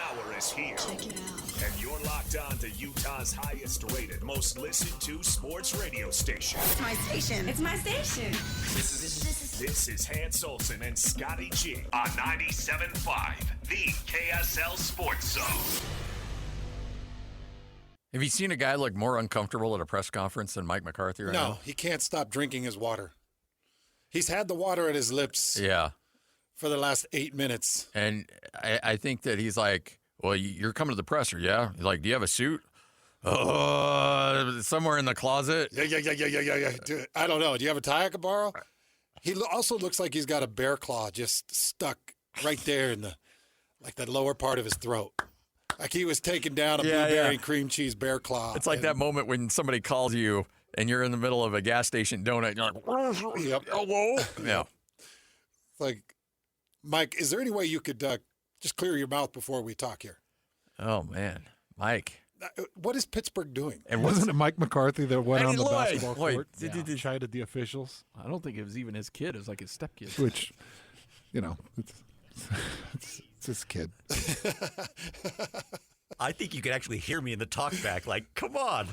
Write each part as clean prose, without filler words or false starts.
hour is here. Check it out. And you're locked on to Utah's highest rated, most listened to sports radio station. It's my station. It's my station. This is Hans Olsen and Scotty G on 97.5, the KSL Sports Zone. Have you seen a guy look more uncomfortable at a press conference than Mike McCarthy right now? No, he can't stop drinking his water. He's had the water at his lips for the last 8 minutes. And I think that he's like, well, you're coming to the presser, yeah? He's like, do you have a suit? Somewhere in the closet. Yeah. Dude, I don't know. Do you have a tie I could borrow? He also looks like he's got a bear claw just stuck right there in the lower part of his throat. Like he was taking down a blueberry and cream cheese bear claw. It's like that moment when somebody calls you and you're in the middle of a gas station donut. And you're like, yep. Hello? Yeah. It's like, Mike, is there any way you could just clear your mouth before we talk here? Oh, man. Mike. What is Pittsburgh doing? And wasn't it Mike McCarthy that went on the basketball court? Chided the officials. I don't think it was even his kid. It was like his stepkid. Which, it's his kid. I think you could actually hear me in the talkback. Like, come on,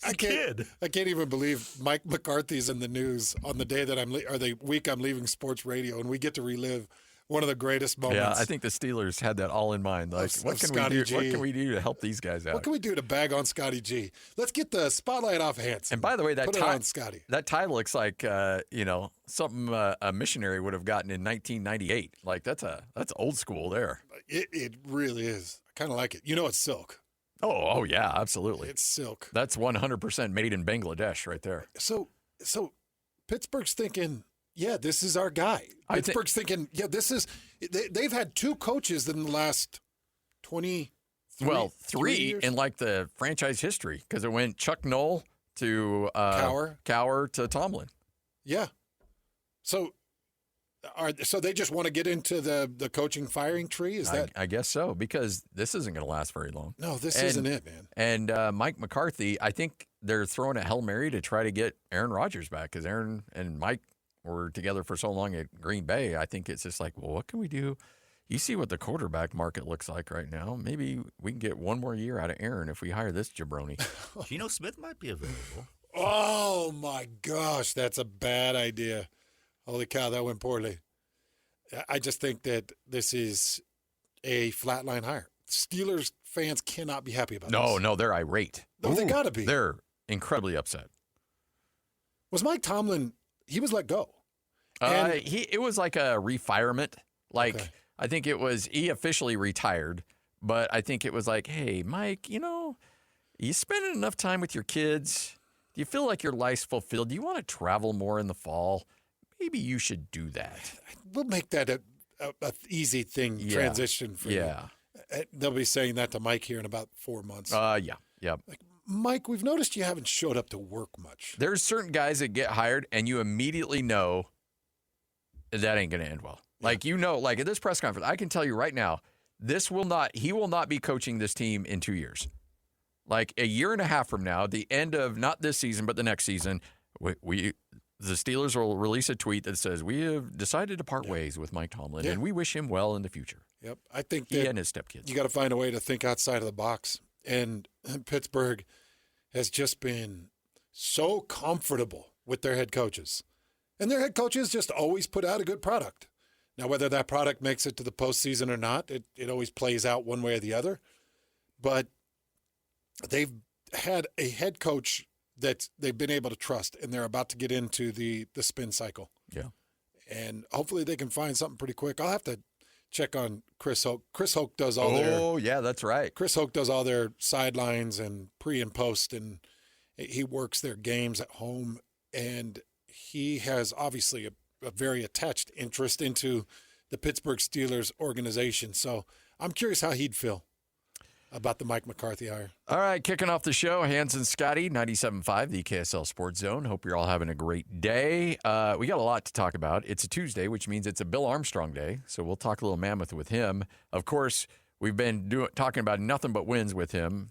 I can't even believe Mike McCarthy's in the news on the day that the week I'm leaving sports radio, and we get to relive one of the greatest moments. Yeah, I think the Steelers had that all in mind. Like, what can we do? What can we do to help these guys out? What can we do to bag on Scotty G? Let's get the spotlight off Hanson. And by the way, put it on Scotty. That tie looks like something a missionary would have gotten in 1998. Like that's old school there. It really is. I kind of like it. It's silk. Oh yeah, absolutely. It's silk. That's 100% made in Bangladesh right there. So Pittsburgh's thinking, yeah, this is our guy. Pittsburgh's thinking, yeah, this is. They've had two coaches in the last 20. Three years? in like the franchise history because it went Chuck Noll to Cowher to Tomlin. Yeah. So they just want to get into the coaching firing tree? Is that? I guess so because this isn't going to last very long. No, this isn't it, man. And Mike McCarthy, I think they're throwing a Hail Mary to try to get Aaron Rodgers back because Aaron and Mike were together for so long at Green Bay. I think it's just like, well, what can we do? You see what the quarterback market looks like right now. Maybe we can get one more year out of Aaron if we hire this jabroni. Geno Smith might be available. Oh, my gosh. That's a bad idea. Holy cow, that went poorly. I just think that this is a flatline hire. Steelers fans cannot be happy about this. No, they're irate. No, they got to be. They're incredibly upset. Was Mike Tomlin, he was let go? It was like a refirement. Okay. I think it was, he officially retired, but I think it was like, hey, Mike, you spending enough time with your kids. Do you feel like your life's fulfilled? Do you want to travel more in the fall? Maybe you should do that. We'll make that a easy thing, transition for you. They'll be saying that to Mike here in about 4 months. Yeah. Like, Mike, we've noticed you haven't showed up to work much. There's certain guys that get hired, and you immediately know that ain't going to end well. Yeah. Like at this press conference, I can tell you right now, he will not be coaching this team in 2 years. Like a year and a half from now, the end of not this season, but the next season, the Steelers will release a tweet that says, we have decided to part ways with Mike Tomlin, and we wish him well in the future. Yep. I think he and his stepkids. You got to find a way to think outside of the box. And Pittsburgh has just been so comfortable with their head coaches. And their head coaches just always put out a good product. Now, whether that product makes it to the postseason or not, it always plays out one way or the other. But they've had a head coach that they've been able to trust, and they're about to get into the spin cycle. Yeah. And hopefully they can find something pretty quick. I'll have to check on Chris Hoke. Chris Hoke does all their... Oh, yeah, that's right. Chris Hoke does all their sidelines and pre and post, and he works their games at home. And he has obviously a very attached interest into the Pittsburgh Steelers organization. So I'm curious how he'd feel about the Mike McCarthy hire. All right, kicking off the show, Hans and Scotty, 97.5, the KSL Sports Zone. Hope you're all having a great day. We got a lot to talk about. It's a Tuesday, which means it's a Bill Armstrong day, so we'll talk a little Mammoth with him. Of course, we've been talking about nothing but wins with him,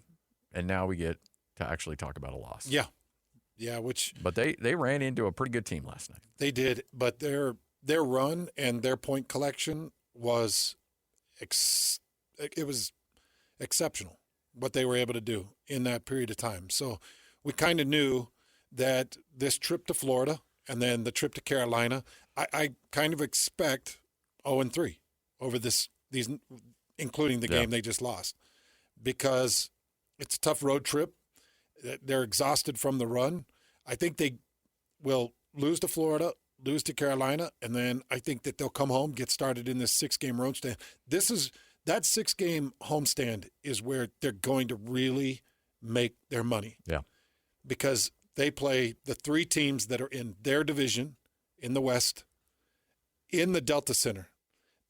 and now we get to actually talk about a loss. Yeah, But they ran into a pretty good team last night. They did, but their run and their point collection was it was exceptional what they were able to do in that period of time. So we kind of knew that this trip to Florida and then the trip to Carolina, I kind of expect 0-3 over these, including the game they just lost, because it's a tough road trip. They're exhausted from the run. I think they will lose to Florida, lose to Carolina, and then I think that they'll come home, get started in this 6-game road stand. That 6-game homestand is where they're going to really make their money. Yeah. Because they play the 3 teams that are in their division in the West in the Delta Center.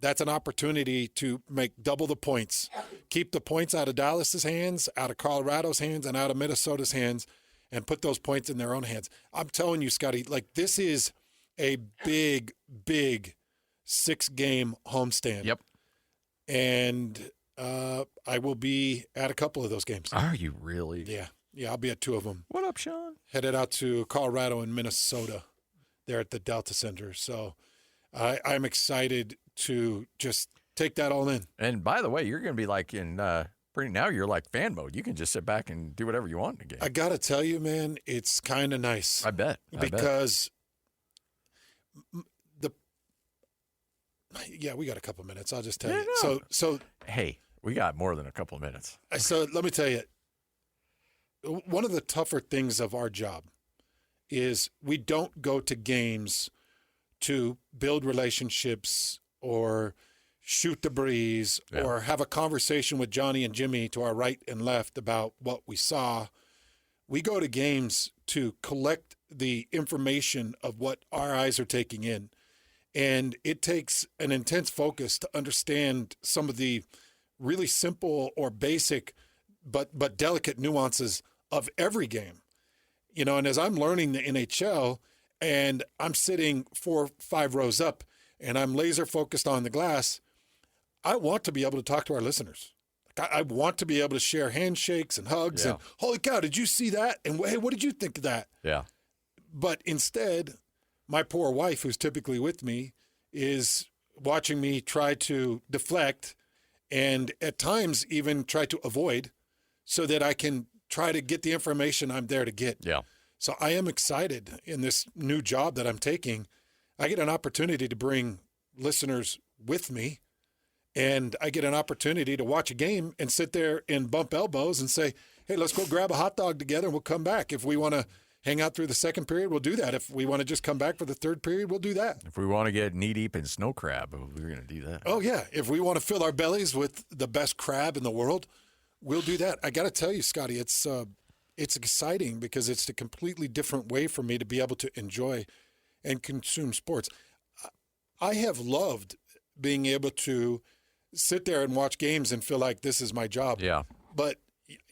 That's an opportunity to make double the points, keep the points out of Dallas's hands, out of Colorado's hands, and out of Minnesota's hands, and put those points in their own hands. I'm telling you, Scotty, like, this is a big, big 6-game homestand. Yep. And I will be at a couple of those games. Are you really? Yeah, I'll be at 2 of them. What up, Sean? Headed out to Colorado and Minnesota there at the Delta Center. So I'm excited to just take that all in. And by the way, you're going to be like in now you're like fan mode. You can just sit back and do whatever you want in the game. I got to tell you, man, it's kind of nice. I bet. Because we got a couple minutes. I'll just tell you. No. So hey, we got more than a couple of minutes. So let me tell you, one of the tougher things of our job is we don't go to games to build relationships or shoot the breeze or have a conversation with Johnny and Jimmy to our right and left about what we saw. We go to games to collect the information of what our eyes are taking in. And it takes an intense focus to understand some of the really simple or basic but delicate nuances of every game. You know, and as I'm learning the NHL and I'm sitting 4 or 5 rows up and I'm laser focused on the glass, I want to be able to talk to our listeners. I want to be able to share handshakes and hugs and, holy cow, did you see that? And hey, what did you think of that? Yeah. But instead, my poor wife, who's typically with me, is watching me try to deflect and at times even try to avoid so that I can try to get the information I'm there to get. Yeah. So I am excited in this new job that I'm taking. I get an opportunity to bring listeners with me, and I get an opportunity to watch a game and sit there and bump elbows and say, hey, let's go grab a hot dog together and we'll come back. If we want to hang out through the second period, we'll do that. If we want to just come back for the third period, we'll do that. If we want to get knee-deep in snow crab, we're going to do that. Oh, yeah. If we want to fill our bellies with the best crab in the world, we'll do that. I got to tell you, Scotty, it's exciting because it's a completely different way for me to be able to enjoy and consume sports. I have loved being able to sit there and watch games and feel like this is my job. Yeah. But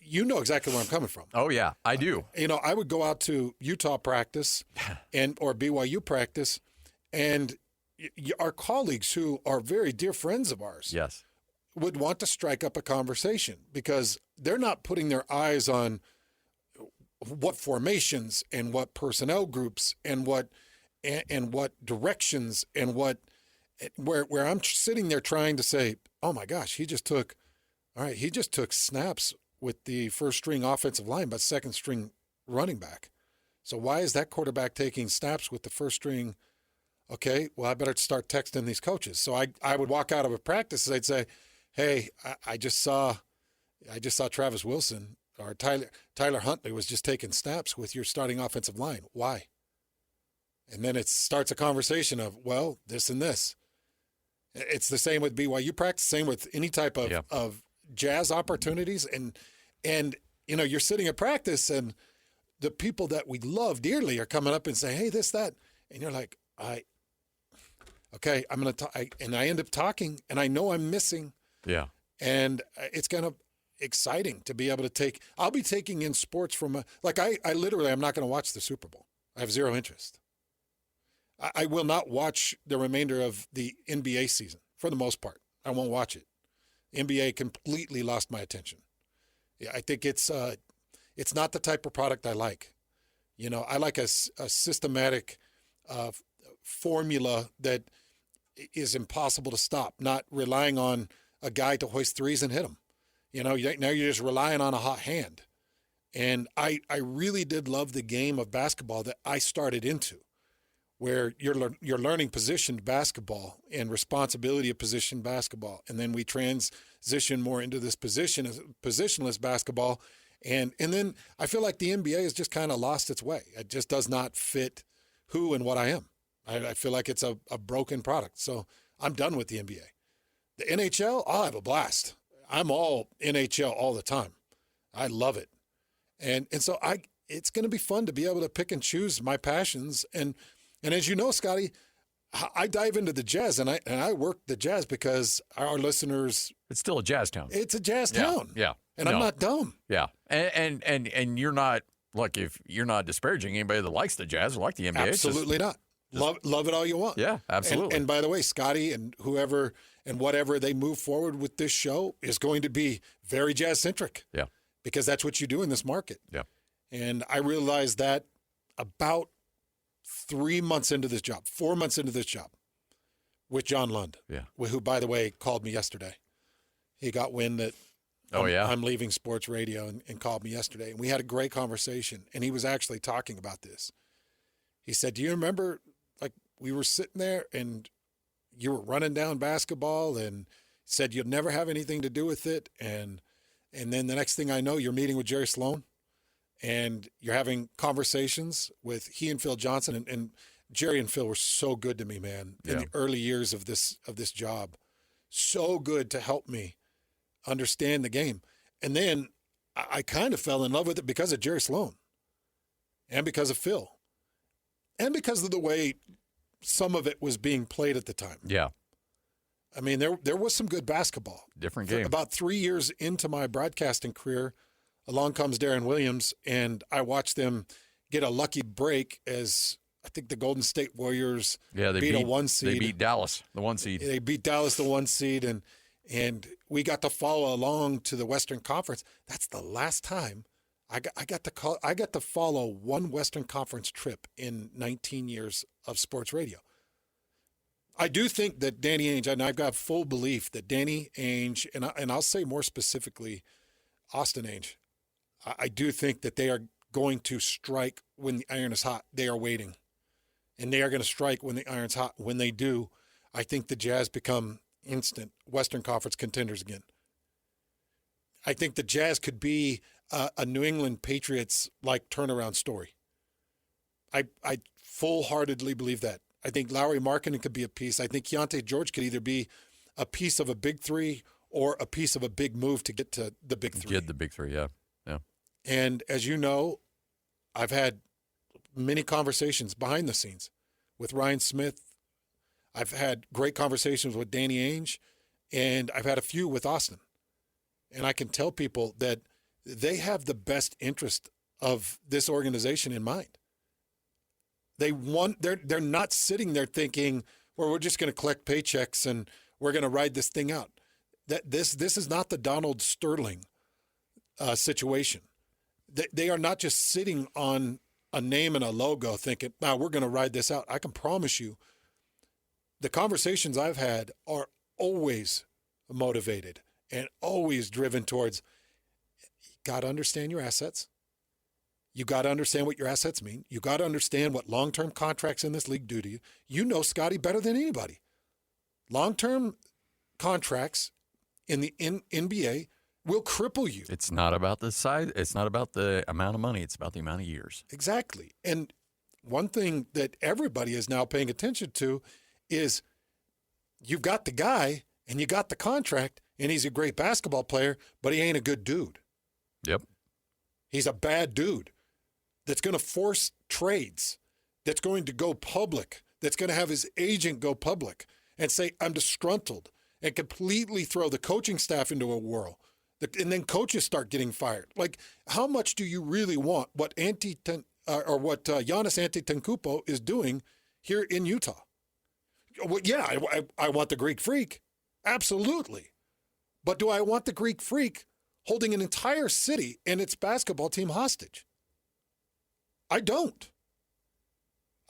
you know exactly where I'm coming from. Oh, yeah, I do. I would go out to Utah practice or BYU practice, and our colleagues who are very dear friends of ours Yes. would want to strike up a conversation because they're not putting their eyes on what formations and what personnel groups and what directions and where I'm sitting there trying to say, oh my gosh, he just took snaps with the first string offensive line, but second string running back. So why is that quarterback taking snaps with the first string? Okay, well, I better start texting these coaches. So I would walk out of a practice and I'd say, hey, I just saw Travis Wilson or Tyler Huntley was just taking snaps with your starting offensive line. Why? And then it starts a conversation of, well, this and this. It's the same with BYU practice, same with any type of jazz opportunities. And you're sitting at practice and the people that we love dearly are coming up and saying, hey, this, that. And you're like, okay, I'm going to talk. And I end up talking and I know I'm missing. Yeah. And it's kind of exciting to be able to I'll be taking in sports from I literally, I'm not going to watch the Super Bowl. I have zero interest. I will not watch the remainder of the NBA season for the most part. I won't watch it. NBA completely lost my attention. Yeah, I think it's not the type of product I like. I like a systematic formula that is impossible to stop, not relying on a guy to hoist threes and hit them. Now you're just relying on a hot hand. And I really did love the game of basketball that I started into, where you're learning positioned basketball and responsibility of positioned basketball. And then we transition more into this positionless basketball. And then I feel like the NBA has just kind of lost its way. It just does not fit who and what I am. I feel like it's a broken product. So I'm done with the NBA. The NHL, I'll have a blast. I'm all NHL all the time. I love it. And so it's going to be fun to be able to pick and choose my passions. And as you know, Scotty, I dive into the jazz, and I work the jazz because our listeners. It's still a jazz town. It's a jazz town. Yeah. And I'm not dumb. Yeah. And you're not, look, if you're not disparaging anybody that likes the jazz or like the NBA. Absolutely not. Love it all you want. Yeah, absolutely. And by the way, Scotty and whoever and whatever they move forward with this show is going to be very jazz-centric. Yeah. Because that's what you do in this market. Yeah. And I realized that about 4 months into this job with John Lund. Yeah. Who, by the way, called me yesterday. He got wind that I'm leaving sports radio and called me yesterday. And we had a great conversation. And he was actually talking about this. He said, do you remember, like, we were sitting there and you were running down basketball and said you'd never have anything to do with it. And then the next thing I know, you're meeting with Jerry Sloan and you're having conversations with he and Phil Johnson. And Jerry and Phil were so good to me, man, in the early years of this job. So good to help me understand the game. And then I kind of fell in love with it because of Jerry Sloan and because of Phil and because of the way some of it was being played at the time. Yeah. I mean, there was some good basketball. Different game. About 3 years into my broadcasting career, along comes Darren Williams, and I watched them get a lucky break as I think the Golden State Warriors beat a 1 seed. They beat Dallas, the 1 seed. They beat Dallas, the 1 seed, and we got to follow along to the Western Conference. That's the last time I got to follow one Western Conference trip in 19 years of sports radio. I do think that Danny Ainge, and I've got full belief that Danny Ainge, and I'll say more specifically, Austin Ainge, I do think that they are going to strike when the iron is hot. They are waiting, and they are going to strike when the iron's hot. When they do, I think the Jazz become instant Western Conference contenders again. I think the Jazz could be a New England Patriots-like turnaround story. I full-heartedly believe that. I think Lauri Markkanen could be a piece. I think Keontae George could either be a piece of a big three or a piece of a big move to get to the big three. Get the big three, yeah. And as you know, I've had many conversations behind the scenes with Ryan Smith. I've had great conversations with Danny Ainge, and I've had a few with Austin. And I can tell people that they have the best interest of this organization in mind. They're not sitting there thinking, well, we're just going to collect paychecks and we're going to ride this thing out. This is not the Donald Sterling situation. They are not just sitting on a name and a logo thinking, wow, we're going to ride this out. I can promise you the conversations I've had are always motivated and always driven towards, you got to understand your assets. You got to understand what your assets mean. You got to understand what long-term contracts in this league do to you. You know, Scotty, better than anybody. Long-term contracts in the NBA will cripple you. It's not about the size. It's not about the amount of money. It's about the amount of years. Exactly. And one thing that everybody is now paying attention to is you've got the guy and you got the contract and he's a great basketball player, but he ain't a good dude. Yep. He's a bad dude that's going to force trades, that's going to go public, that's going to have his agent go public and say, I'm disgruntled, and completely throw the coaching staff into a whirl. And then coaches start getting fired. Like, how much do you really want what Giannis Antetokounmpo is doing here in Utah? Well, yeah, I want the Greek Freak. Absolutely. But do I want the Greek Freak holding an entire city and its basketball team hostage? I don't.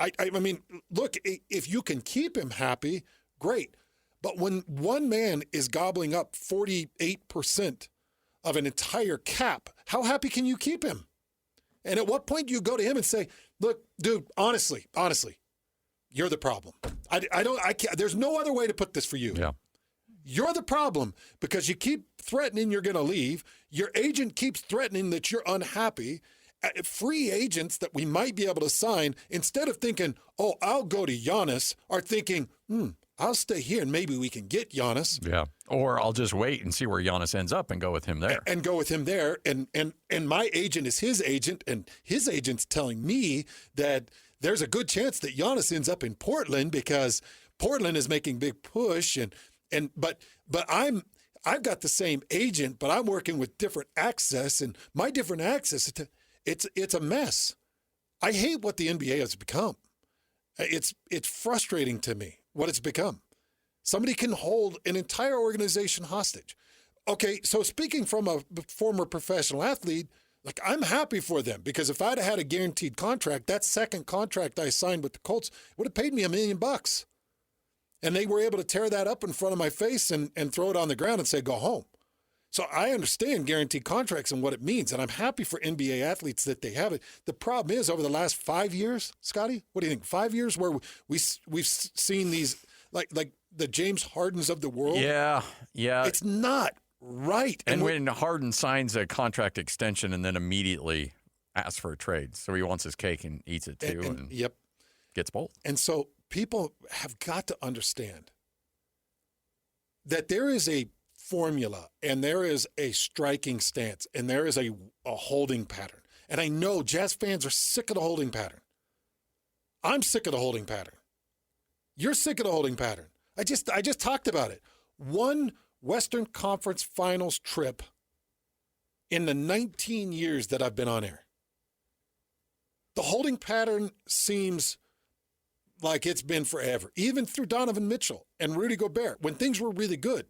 I mean, look, if you can keep him happy, great. But when one man is gobbling up 48% of an entire cap, how happy can you keep him? And at what point do you go to him and say, look, dude, honestly, you're the problem. I can't, there's no other way to put this for you. Yeah. You're the problem because you keep threatening you're going to leave. Your agent keeps threatening that you're unhappy. Free agents that we might be able to sign, instead of thinking, oh, I'll go to Giannis, are thinking, I'll stay here and maybe we can get Giannis. Yeah. Or I'll just wait and see where Giannis ends up and go with him there. And go with him there. And my agent is his agent, and his agent's telling me that there's a good chance that Giannis ends up in Portland because Portland is making big push. But I've got the same agent, but I'm working with different access, and my different access, it's a mess. I hate what the NBA has become. It's frustrating to me what it's become. Somebody can hold an entire organization hostage. Okay, so speaking from a former professional athlete, like, I'm happy for them because if I'd had a guaranteed contract, that second contract I signed with the Colts would have paid me $1 million. And they were able to tear that up in front of my face and throw it on the ground and say, go home. So I understand guaranteed contracts and what it means, and I'm happy for NBA athletes that they have it. The problem is, over the last 5 years, Scotty, what do you think? 5 years where we've seen these, like the James Hardens of the world? Yeah. It's not right. And when Harden signs a contract extension and then immediately asks for a trade. So he wants his cake and eats it too. And yep. Gets both. And so people have got to understand that there is a formula and there is a striking stance and there is a holding pattern. And I know Jazz fans are sick of the holding pattern. I'm sick of the holding pattern. You're sick of the holding pattern. I just talked about it. One Western Conference Finals trip in the 19 years that I've been on air. The holding pattern seems like it's been forever, even through Donovan Mitchell and Rudy Gobert. When things were really good,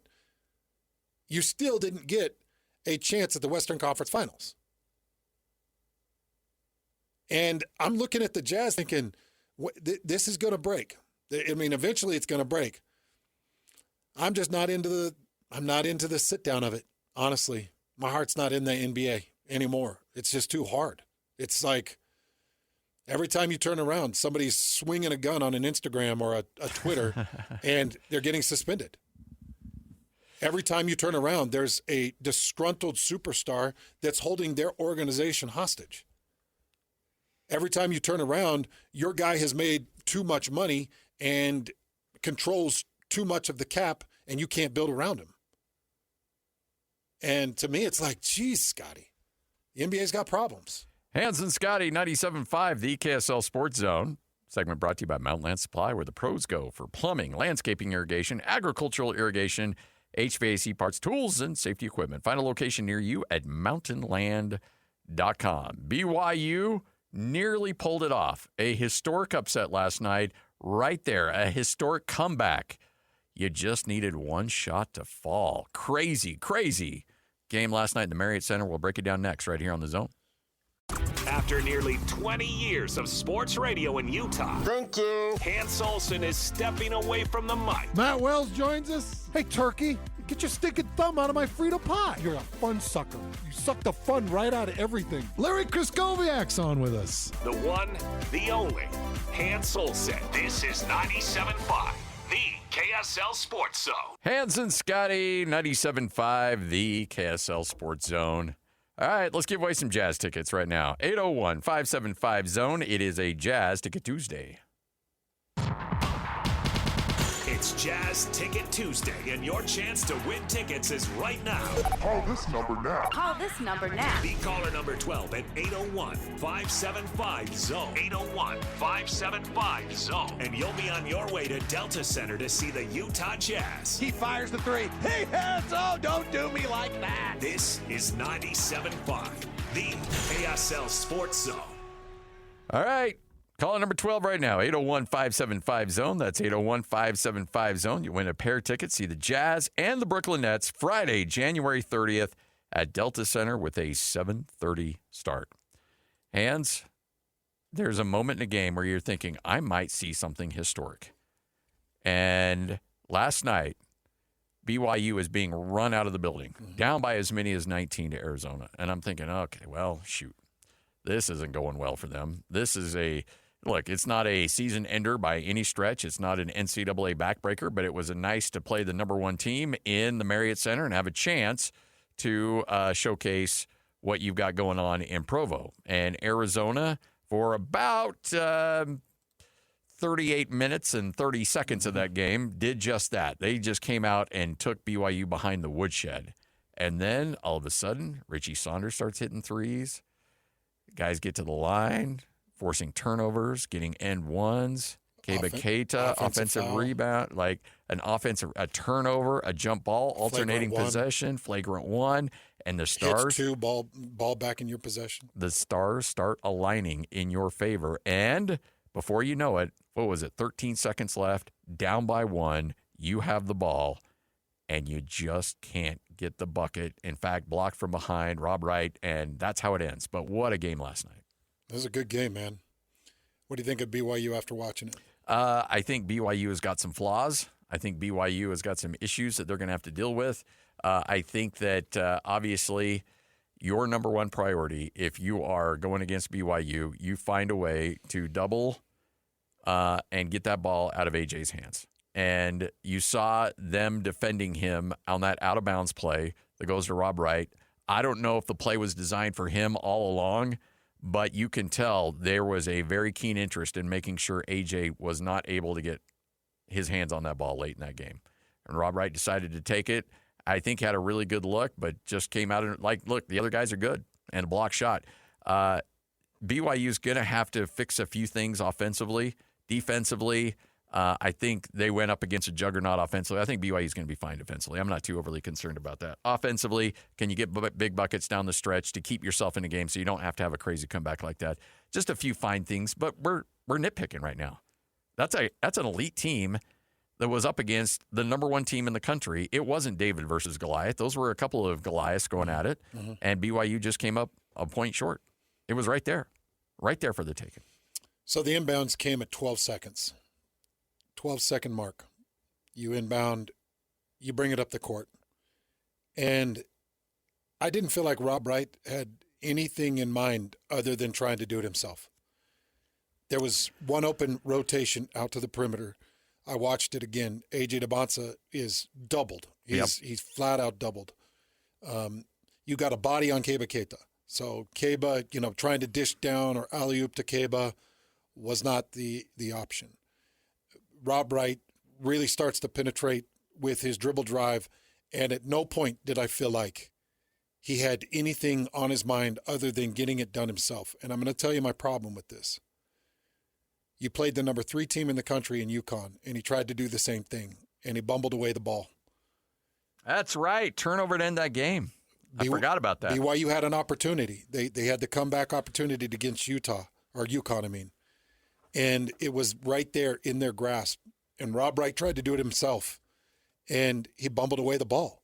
you still didn't get a chance at the Western Conference Finals. And I'm looking at the Jazz thinking, this is going to break. I mean, eventually it's going to break. I'm just not into the sit down of it. Honestly, my heart's not in the NBA anymore. It's just too hard. It's like every time you turn around, somebody's swinging a gun on an Instagram or a Twitter and they're getting suspended. Every time you turn around, there's a disgruntled superstar that's holding their organization hostage. Every time you turn around, your guy has made too much money and controls too much of the cap, and you can't build around him. And to me, it's like, geez, Scotty, the NBA's got problems. Hans and Scotty, 97.5, the KSL Sports Zone. Segment brought to you by Mountain Land Supply, where the pros go for plumbing, landscaping irrigation, agricultural irrigation, HVAC parts, tools, and safety equipment. Find a location near you at mountainland.com. BYU nearly pulled it off. A historic upset last night right there, a historic comeback. You just needed one shot to fall. Crazy game last night in the Marriott Center. We'll break it down next right here on The Zone. After nearly 20 years of sports radio in Utah, thank you, Hans Olsen is stepping away from the mic. Matt Wells joins us. Hey, Turkey, get your stinking thumb out of my Frito pie. You're a fun sucker. You suck the fun right out of everything. Larry Kraskowiak's on with us. The one, the only, Hans Olsen. This is 97.5, the KSL Sports Zone. Hans and Scotty, 97.5, the KSL Sports Zone. All right, let's give away some Jazz tickets right now. 801-575-ZONE. It is a Jazz Ticket Tuesday. It's Jazz Ticket Tuesday, and your chance to win tickets is right now. Call this number now. Call this number now. Be caller number 12 at 801-575-ZONE. 801-575-ZONE. And you'll be on your way to Delta Center to see the Utah Jazz. He fires the three. Hey, hands, oh, don't do me like that. This is 97.5, the KSL Sports Zone. All right. Caller number 12 right now, 801-575-ZONE. That's 801-575-ZONE. You win a pair of tickets. See the Jazz and the Brooklyn Nets Friday, January 30th at Delta Center with a 7:30 start. Hans, there's a moment in a game where you're thinking, I might see something historic. And last night, BYU is being run out of the building, down by as many as 19 to Arizona. And I'm thinking, okay, well, shoot, this isn't going well for them. This is look, it's not a season ender by any stretch. It's not an NCAA backbreaker, but it was nice to play the number one team in the Marriott Center and have a chance to showcase what you've got going on in Provo. And Arizona, for about 38 minutes and 30 seconds of that game, did just that. They just came out and took BYU behind the woodshed. And then all of a sudden, Richie Saunders starts hitting threes. Guys get to the line, forcing turnovers, getting end ones. Keba Keita, offensive rebound, like a turnover, a jump ball, alternating possession, flagrant one. And the Stars, Hits two, ball back in your possession. The Stars start aligning in your favor. And before you know it, 13 seconds left, down by one, you have the ball, and you just can't get the bucket. In fact, blocked from behind, Rob Wright, and that's how it ends. But what a game last night. It was a good game, man. What do you think of BYU after watching it? I think BYU has got some flaws. I think BYU has got some issues that they're going to have to deal with. I think that obviously your number one priority, if you are going against BYU, you find a way to double and get that ball out of AJ's hands. And you saw them defending him on that out-of-bounds play that goes to Rob Wright. I don't know if the play was designed for him all along, but you can tell there was a very keen interest in making sure AJ was not able to get his hands on that ball late in that game. And Rob Wright decided to take it. I think had a really good look, but just came out and look, the other guys are good, and a block shot. BYU's going to have to fix a few things offensively. Defensively, I think they went up against a juggernaut offensively. I think BYU's going to be fine defensively. I'm not too overly concerned about that. Offensively, can you get big buckets down the stretch to keep yourself in the game so you don't have to have a crazy comeback like that? Just a few fine things, but we're nitpicking right now. That's an elite team that was up against the number one team in the country. It wasn't David versus Goliath. Those were a couple of Goliaths going at it, and BYU just came up a point short. It was right there for the taking. So the inbounds came at 12 seconds. 12-second mark. You inbound, you bring it up the court. And I didn't feel like Rob Wright had anything in mind other than trying to do it himself. There was one open rotation out to the perimeter. I watched it again. AJ DeBonsa is doubled. He's flat out doubled. You got a body on Keba Keita. So Keba, trying to dish down or alley-oop to Keba was not the option. Rob Wright really starts to penetrate with his dribble drive, and at no point did I feel like he had anything on his mind other than getting it done himself. And I'm going to tell you my problem with this. You played the number 3 team in the country in UConn, and he tried to do the same thing, and he bumbled away the ball. That's right. Turnover to end that game. I forgot about that. BYU had an opportunity. They had the comeback opportunity against UConn, and it was right there in their grasp. And Rob Wright tried to do it himself, and he bumbled away the ball.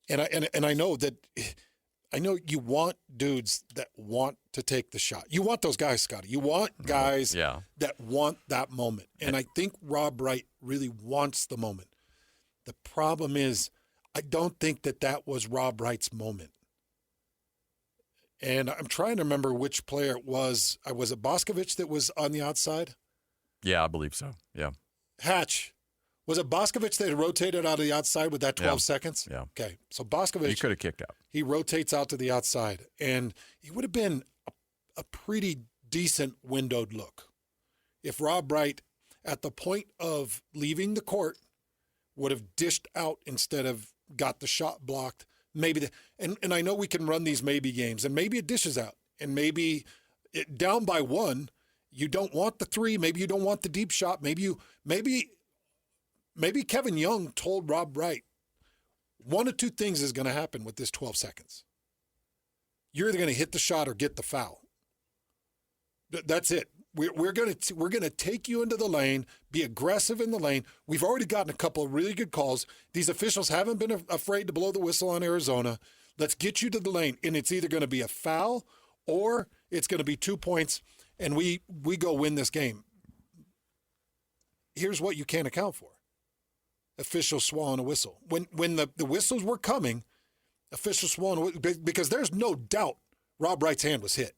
And I know you want dudes that want to take the shot. You want those guys, Scotty. You want guys that want that moment. And I think Rob Wright really wants the moment. The problem is, I don't think that was Rob Wright's moment. And I'm trying to remember which player it was. Was it Boscovich that was on the outside? Yeah, I believe so. Yeah. Hatch. Was it Boscovich that rotated out of the outside with that 12 seconds? Yeah. Okay. So Boscovich. He could have kicked out. He rotates out to the outside. And it would have been a pretty decent windowed look if Rob Wright, at the point of leaving the court, would have dished out instead of got the shot blocked. Maybe and I know we can run these maybe games, and maybe it dishes out, and maybe down by one, you don't want the 3, maybe you don't want the deep shot, maybe Kevin Young told Rob Wright, one of 2 things is going to happen with this 12 seconds. You're either going to hit the shot or get the foul. That's it. We're going to take you into the lane, be aggressive in the lane. We've already gotten a couple of really good calls. These officials haven't been afraid to blow the whistle on Arizona. Let's get you to the lane, and it's either going to be a foul or it's going to be 2 points, and we go win this game. Here's what you can't account for. officials swallowing a whistle. When the whistles were coming, officials swallowing a whistle, because there's no doubt Rob Wright's hand was hit.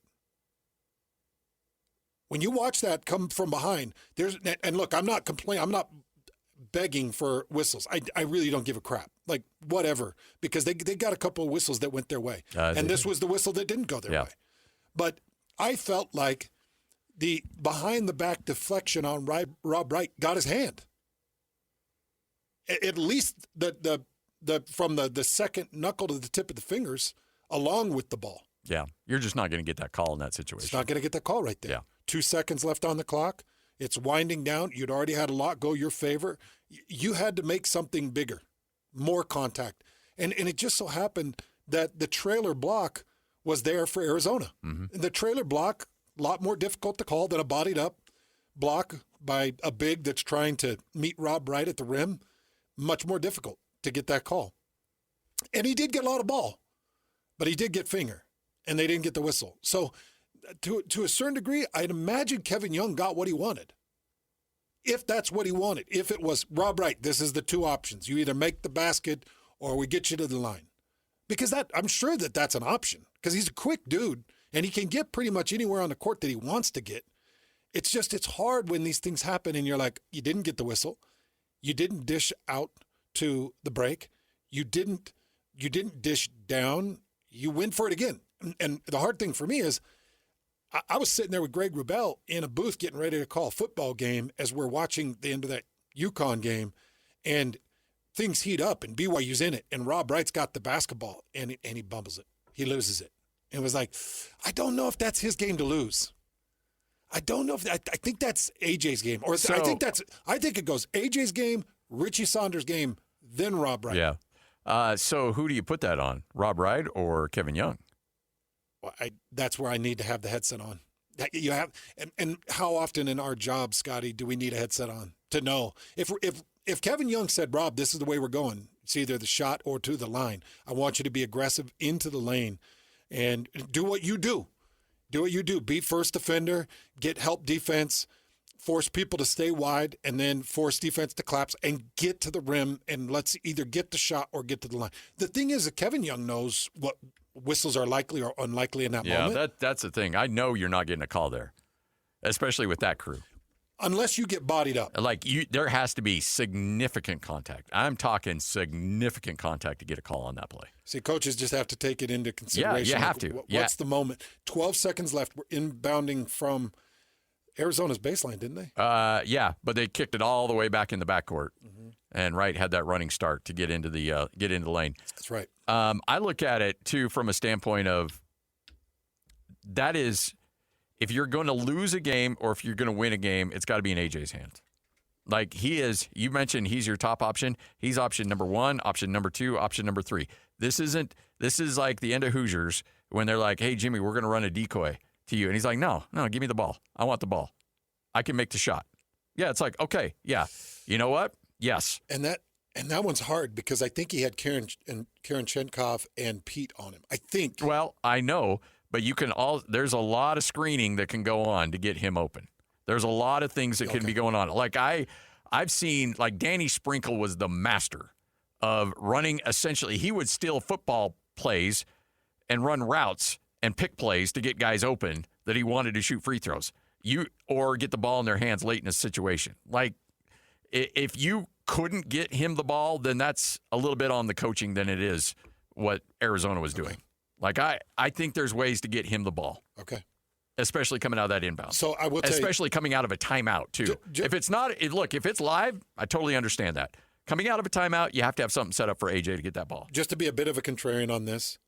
When you watch that come from behind, and look, I'm not complaining. I'm not begging for whistles. I really don't give a crap. Like, whatever, because they got a couple of whistles that went their way. And this was the whistle that didn't go their way. But I felt like the behind-the-back deflection on Rob Wright got his hand. At least from the second knuckle to the tip of the fingers, along with the ball. Yeah, you're just not going to get that call in that situation. It's not going to get that call right there. Yeah. 2 seconds left on the clock. It's winding down. You'd already had a lot go your favor. You had to make something bigger, more contact. And it just so happened that the trailer block was there for Arizona. Mm-hmm. The trailer block, a lot more difficult to call than a bodied up block by a big that's trying to meet Rob Wright at the rim. Much more difficult to get that call. And he did get a lot of ball, but he did get finger, and they didn't get the whistle. So to a certain degree, I'd imagine Kevin Young got what he wanted. If that's what he wanted. If it was, Rob Wright, this is the two options. You either make the basket or we get you to the line. Because I'm sure that's an option. Because he's a quick dude, and he can get pretty much anywhere on the court that he wants to get. It's hard when these things happen and you're like, you didn't get the whistle. You didn't dish out to the break. You didn't dish down. You went for it again. And the hard thing for me is I was sitting there with Greg Wrubell in a booth getting ready to call a football game as we're watching the end of that UConn game, and things heat up, and BYU's in it, and Rob Wright's got the basketball, and he bumbles it. He loses it. And it was like, I don't know if that's his game to lose. I don't know if I think that's AJ's game, or I think it goes AJ's game, Richie Saunders' game, then Rob Wright. Yeah. So who do you put that on, Rob Wright or Kevin Young? Well, that's where I need to have the headset on. You have, and how often in our job, Scotty, do we need a headset on to know if Kevin Young said, Rob, this is the way we're going. It's either the shot or to the line. I want you to be aggressive into the lane and do what you do. Do what you do. Be first defender, get help defense, force people to stay wide, and then force defense to collapse and get to the rim, and let's either get the shot or get to the line. The thing is that Kevin Young knows what whistles are likely or unlikely in that moment. Yeah, that's the thing. I know you're not getting a call there, especially with that crew. Unless you get bodied up. There has to be significant contact. I'm talking significant contact to get a call on that play. See, coaches just have to take it into consideration. Yeah, you have to. What's the moment? 12 seconds left. We're inbounding from Arizona's baseline, didn't they? Yeah, but they kicked it all the way back in the backcourt, and Wright had that running start to get into the lane. That's right. I look at it too from a standpoint of that is, if you're going to lose a game or if you're going to win a game, it's got to be in AJ's hands. Like he is, you mentioned he's your top option. He's option number 1, option number 2, option number 3. This is like the end of Hoosiers when they're like, hey, Jimmy, we're going to run a decoy to you. And he's like, no, give me the ball. I want the ball. I can make the shot. Yeah, it's like, okay, yeah. You know what? Yes. And that one's hard because I think he had Karen Chenkov and Pete on him. I think. Well, I know, but there's a lot of screening that can go on to get him open. There's a lot of things that can be going on. Like I've seen, like Danny Sprinkle was the master of running. Essentially, he would steal football plays and run routes and pick plays to get guys open that he wanted to shoot free throws. Or get the ball in their hands late in a situation. Like if you couldn't get him the ball, then that's a little bit on the coaching than it is what Arizona was doing. Like I think there's ways to get him the ball. Okay. Especially coming out of that inbound. So I will tell especially coming out of a timeout too. If it's live, I totally understand that. Coming out of a timeout, you have to have something set up for AJ to get that ball. Just to be a bit of a contrarian on this,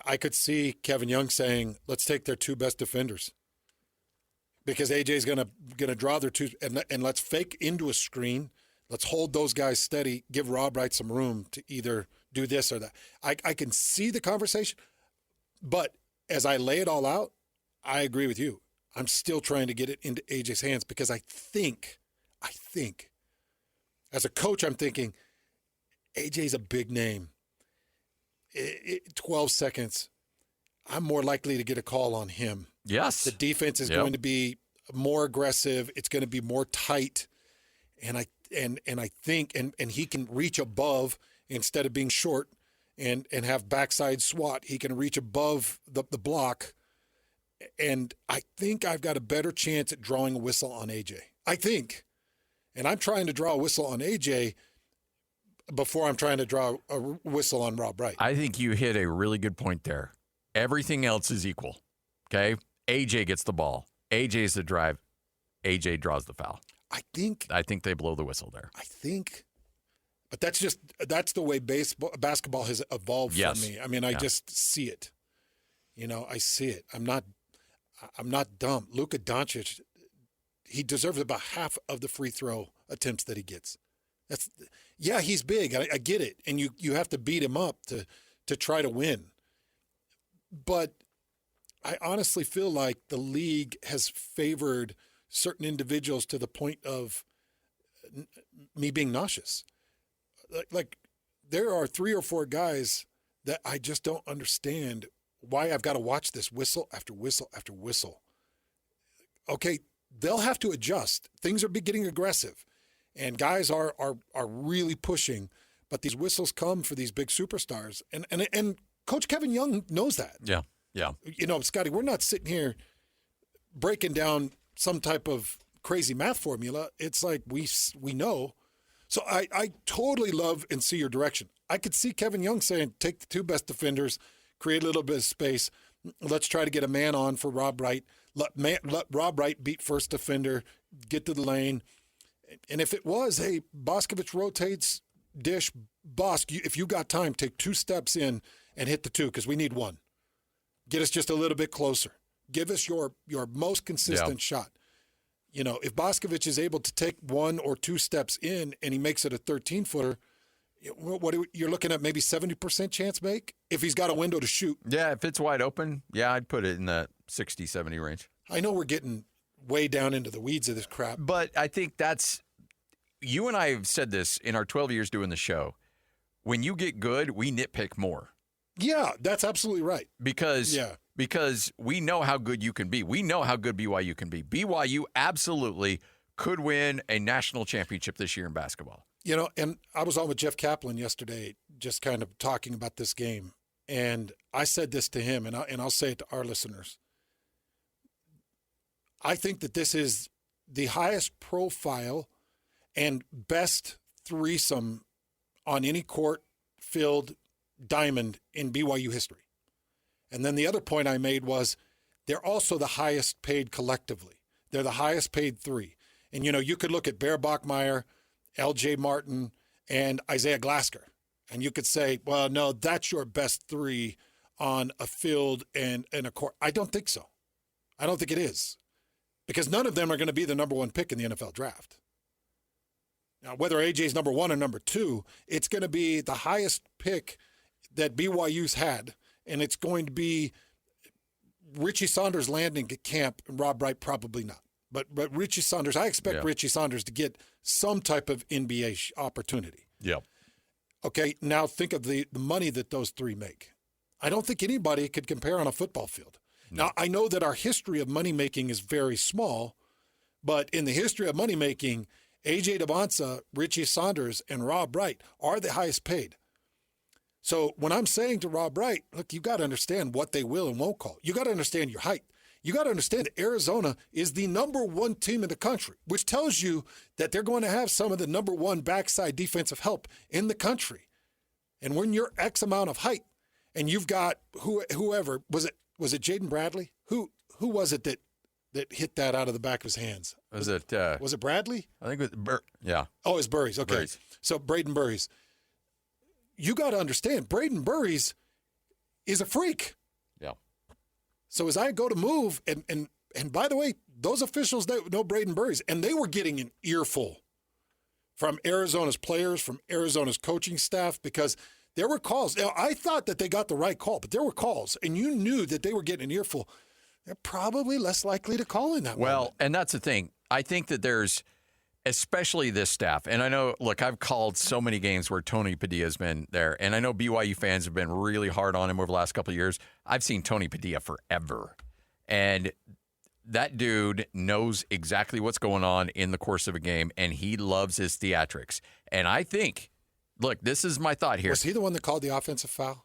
I could see Kevin Young saying, let's take their 2 best defenders. Because AJ's gonna draw their 2 and let's fake into a screen. Let's hold those guys steady, give Rob Wright some room to either do this or that. I can see the conversation, but as I lay it all out, I agree with you. I'm still trying to get it into AJ's hands because I think, as a coach, I'm thinking, AJ's a big name. 12 seconds, I'm more likely to get a call on him. Yes. The defense is going to be more aggressive. It's going to be more tight. And And I think and he can reach above instead of being short and have backside swat. He can reach above the block. And I think I've got a better chance at drawing a whistle on AJ. I think. And I'm trying to draw a whistle on AJ before I'm trying to draw a whistle on Rob Wright. I think you hit a really good point there. Everything else is equal. Okay? AJ gets the ball. AJ's the drive. AJ draws the foul. I think they blow the whistle there. But that's the way basketball has evolved for me. I mean, I just see it. I see it. I'm not dumb. Luka Doncic, he deserves about half of the free throw attempts that he gets. He's big. I get it. And you have to beat him up to try to win. But I honestly feel like the league has favored certain individuals to the point of me being nauseous. Like there are 3 or 4 guys that I just don't understand why I've got to watch this whistle after whistle after whistle. Okay, they'll have to adjust. Things are getting aggressive, and guys are really pushing. But these whistles come for these big superstars, and Coach Kevin Young knows that. Yeah. Scotty, we're not sitting here breaking down some type of crazy math formula. It's like we know. So I totally love and see your direction. I could see Kevin Young saying, take the 2 best defenders, create a little bit of space. Let's try to get a man on for Rob Wright. Let Rob Wright beat first defender, get to the lane. And if it was, hey, Boscovich rotates, dish, Bosk, if you got time, take 2 steps in and hit the 2 because we need 1. Get us just a little bit closer. Give us your most consistent shot. If Boscovich is able to take 1 or 2 steps in and he makes it a 13-footer, you're looking at maybe 70% chance make if he's got a window to shoot. Yeah, if it's wide open, I'd put it in the 60, 70 range. I know we're getting way down into the weeds of this crap. But I think you and I have said this in our 12 years doing the show. When you get good, we nitpick more. Yeah, that's absolutely right. Because we know how good you can be. We know how good BYU can be. BYU absolutely could win a national championship this year in basketball. And I was on with Jeff Kaplan yesterday just kind of talking about this game. And I said this to him, and I'll say it to our listeners. I think that this is the highest profile and best threesome on any court, field, diamond in BYU history. And then the other point I made was they're also the highest paid collectively. They're the highest paid 3. And, you could look at Bear Bachmeier, L.J. Martin, and Isaiah Glasker. And you could say, well, no, that's your best 3 on a field and a court. I don't think so. I don't think it is. Because none of them are going to be the number 1 pick in the NFL draft. Now, whether AJ's number 1 or number 2, it's going to be the highest pick that BYU's had, and it's going to be Richie Saunders landing at camp, and Rob Wright probably not. But Richie Saunders, I expect Richie Saunders to get some type of NBA opportunity. Yeah. Okay, now think of the money that those 3 make. I don't think anybody could compare on a football field. No. Now, I know that our history of money-making is very small, but in the history of money-making, A.J. Debonsa, Richie Saunders, and Rob Wright are the highest paid. So when I'm saying to Rob Wright, look, you got to understand what they will and won't call. You got to understand your height. You got to understand that Arizona is the number 1 team in the country, which tells you that they're going to have some of the number 1 backside defensive help in the country. And when you're X amount of height and you've got whoever, was it Jaden Bradley? Who was it that hit that out of the back of his hands? Was it Bradley? I think it was yeah. Oh, it's Burries. Okay. Burries. So Braden Burries. You got to understand, Braden Burries is a freak. Yeah. So as I go to move, and by the way, those officials that know Braden Burries, and they were getting an earful from Arizona's players, from Arizona's coaching staff, because there were calls. Now, I thought that they got the right call, but there were calls, and you knew that they were getting an earful. They're probably less likely to call in that moment. And that's the thing. I think that there's, especially this staff, and I know, look, I've called so many games where Tony Padilla's been there, and I know BYU fans have been really hard on him over the last couple of years. I've seen Tony Padilla forever. And that dude knows exactly what's going on in the course of a game, and he loves his theatrics. And I think, look, this is my thought here. Was he the one that called the offensive foul?